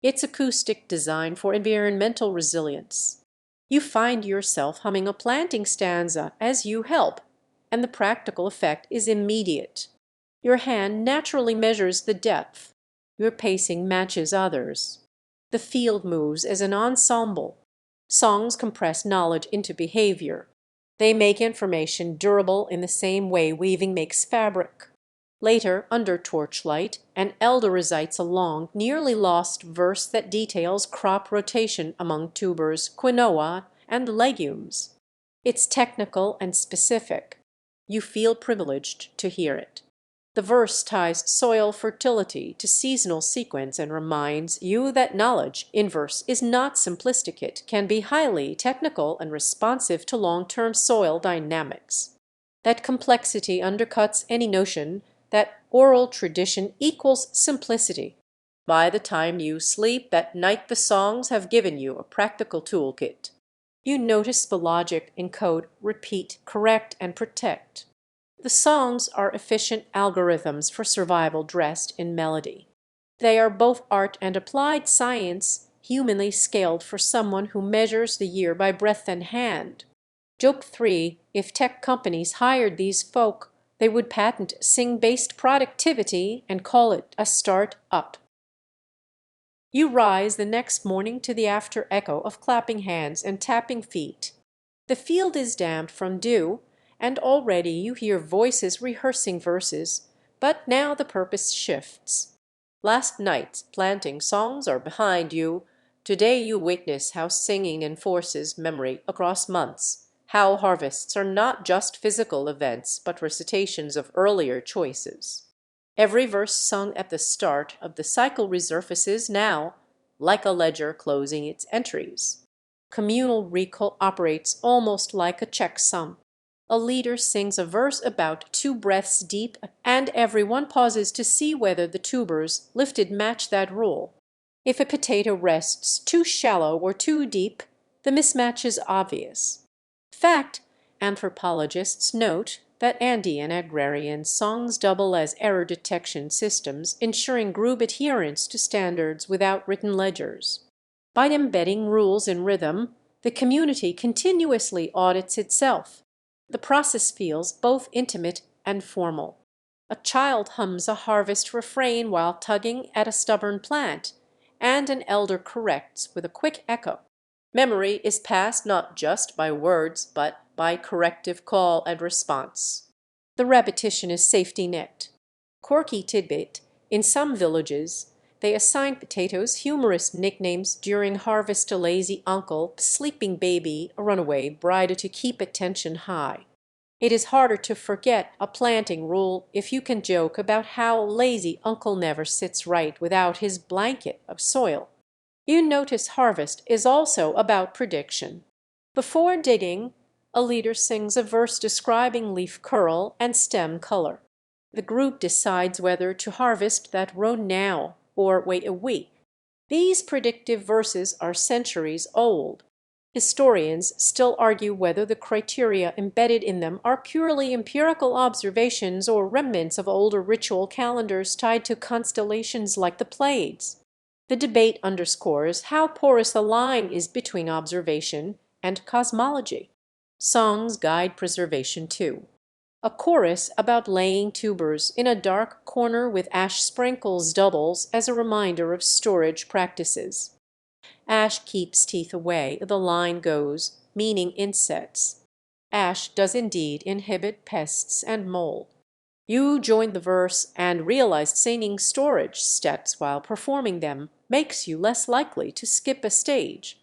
It's acoustic design for environmental resilience. You find yourself humming a planting stanza as you help, and the practical effect is immediate. Your hand naturally measures the depth. Your pacing matches others. The field moves as an ensemble. Songs compress knowledge into behavior. They make information durable in the same way weaving makes fabric. Later, under torchlight, an elder recites a long, nearly lost verse that details crop rotation among tubers, quinoa, and legumes. It's technical and specific. You feel privileged to hear it. The verse ties soil fertility to seasonal sequence and reminds you that knowledge in verse is not simplistic. It can be highly technical and responsive to long-term soil dynamics. That complexity undercuts any notion that Oral tradition equals simplicity. By the time you sleep at night, the songs have given you a practical toolkit. You notice the logic in code: repeat, correct, and protect. The songs are efficient algorithms for survival dressed in melody. They are both art and applied science, humanly scaled for someone who measures the year by breath and hand. Joke 3: if tech companies hired these folk, they would patent sing-based productivity and call it a start-up. You rise the next morning to the after echo of clapping hands and tapping feet. The field is damp from dew, and already you hear voices rehearsing verses, but now the purpose shifts. Last night's planting songs are behind you. Today you witness how singing enforces memory across months, how harvests are not just physical events but recitations of earlier choices. Every verse sung at the start of the cycle resurfaces now, like a ledger closing its entries. Communal recall operates almost like a checksum. A leader sings a verse about 2 breaths deep, and everyone pauses to see whether the tubers lifted match that rule. If a potato rests too shallow or too deep, the mismatch is obvious. Fact: anthropologists note that Andean agrarian songs double as error detection systems, ensuring group adherence to standards without written ledgers. By embedding rules in rhythm, the community continuously audits itself. The process feels both intimate and formal. A child hums a harvest refrain while tugging at a stubborn plant, and an elder corrects with a quick echo. Memory is passed not just by words, but by corrective call and response. The repetition is safety net. Quirky tidbit: in some villages, they assign potatoes humorous nicknames during harvest: a lazy uncle, sleeping baby, a runaway bride, to keep attention high. It is harder to forget a planting rule if you can joke about how lazy uncle never sits right without his blanket of soil. You notice harvest is also about prediction. Before digging, a leader sings a verse describing leaf curl and stem color. The group decides whether to harvest that row now or wait a week. These predictive verses are centuries old. Historians still argue whether the criteria embedded in them are purely empirical observations or remnants of older ritual calendars tied to constellations like the Pleiades. The debate underscores how porous the line is between observation and cosmology. Songs guide preservation too. A chorus about laying tubers in a dark corner with ash sprinkles doubles as a reminder of storage practices. Ash keeps teeth away, the line goes, meaning insects. Ash does indeed inhibit pests and mold. You join the verse and realize singing storage steps while performing them makes you less likely to skip a stage.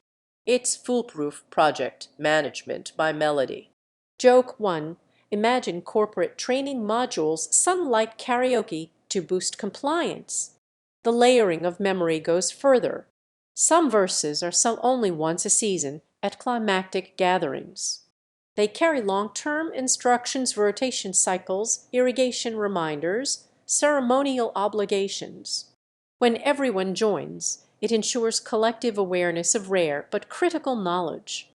It's foolproof project management by melody. Joke 1: imagine corporate training modules sung like karaoke to boost compliance. The layering of memory goes further. Some verses are sung only once a season at climactic gatherings. They carry long-term instructions, rotation cycles, irrigation reminders, ceremonial obligations. When everyone joins, it ensures collective awareness of rare but critical knowledge.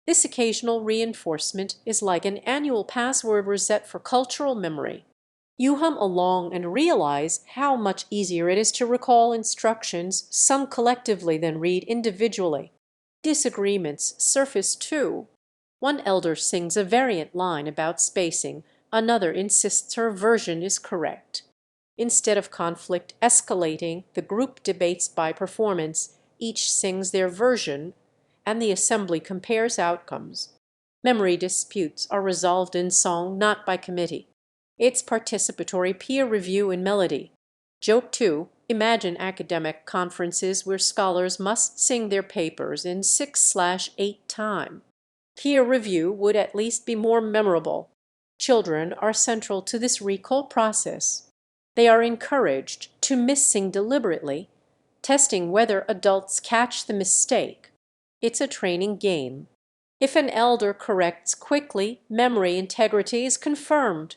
This occasional reinforcement is like an annual password reset for cultural memory. You hum along and realize how much easier it is to recall instructions sung collectively than read individually. Disagreements surface too. One elder sings a variant line about spacing, another insists her version is correct. Instead of conflict escalating, the group debates by performance, each sings their version, and the assembly compares outcomes. Memory disputes are resolved in song, not by committee. It's participatory peer review in melody. Joke 2: imagine academic conferences where scholars must sing their papers in 6/8 time. Peer review would at least be more memorable. Children are central to this recall process. They are encouraged to miss-sing deliberately, testing whether adults catch the mistake. It's a training game. If an elder corrects quickly, memory integrity is confirmed.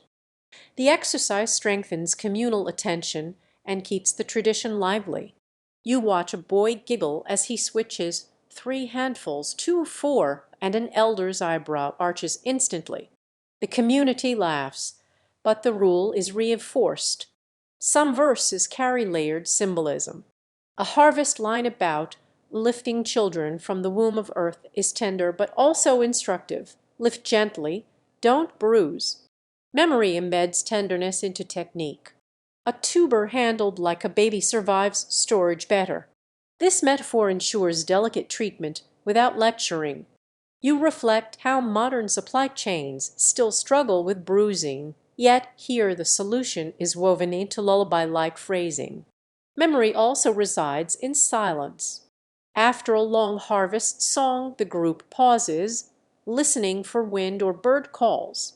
The exercise strengthens communal attention and keeps the tradition lively. You watch a boy giggle as he switches 3 handfuls to 4, and an elder's eyebrow arches instantly. The community laughs, but the rule is reinforced. Some verses carry layered symbolism. A harvest line about lifting children from the womb of earth is tender but also instructive. Lift gently, don't bruise. Memory embeds tenderness into technique. A tuber handled like a baby survives storage better. This metaphor ensures delicate treatment without lecturing. You reflect how modern supply chains still struggle with bruising, yet here the solution is woven into lullaby-like phrasing. Memory also resides in silence. After a long harvest song, the group pauses, listening for wind or bird calls.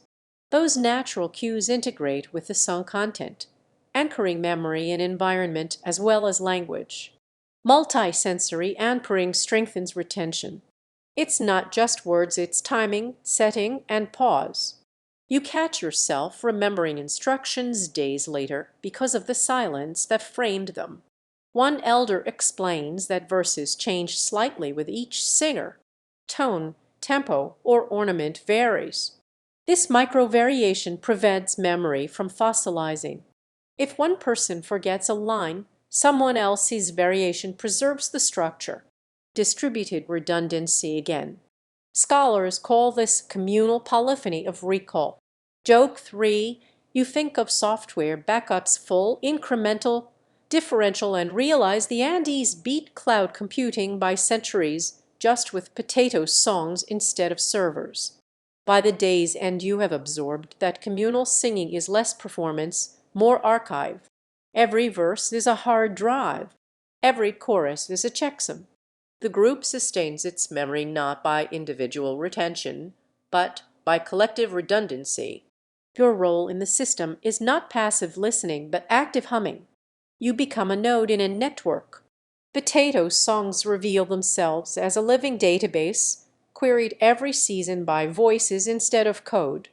Those natural cues integrate with the song content, anchoring memory in environment as well as language. Multisensory anchoring strengthens retention. It's not just words, it's timing, setting, and pause. You catch yourself remembering instructions days later because of the silence that framed them. One elder explains that verses change slightly with each singer. Tone, tempo, or ornament varies. This micro-variation prevents memory from fossilizing. If one person forgets a line, someone else's variation preserves the structure. Distributed redundancy again. Scholars call this communal polyphony of recall. Joke 3, you think of software backups full, incremental, differential, and realize the Andes beat cloud computing by centuries just with potato songs instead of servers. By the day's end you have absorbed that communal singing is less performance, more archive. Every verse is a hard drive. Every chorus is a checksum. The group sustains its memory not by individual retention, but by collective redundancy. Your role in the system is not passive listening, but active humming. You become a node in a network. Potato songs reveal themselves as a living database, queried every season by voices instead of code.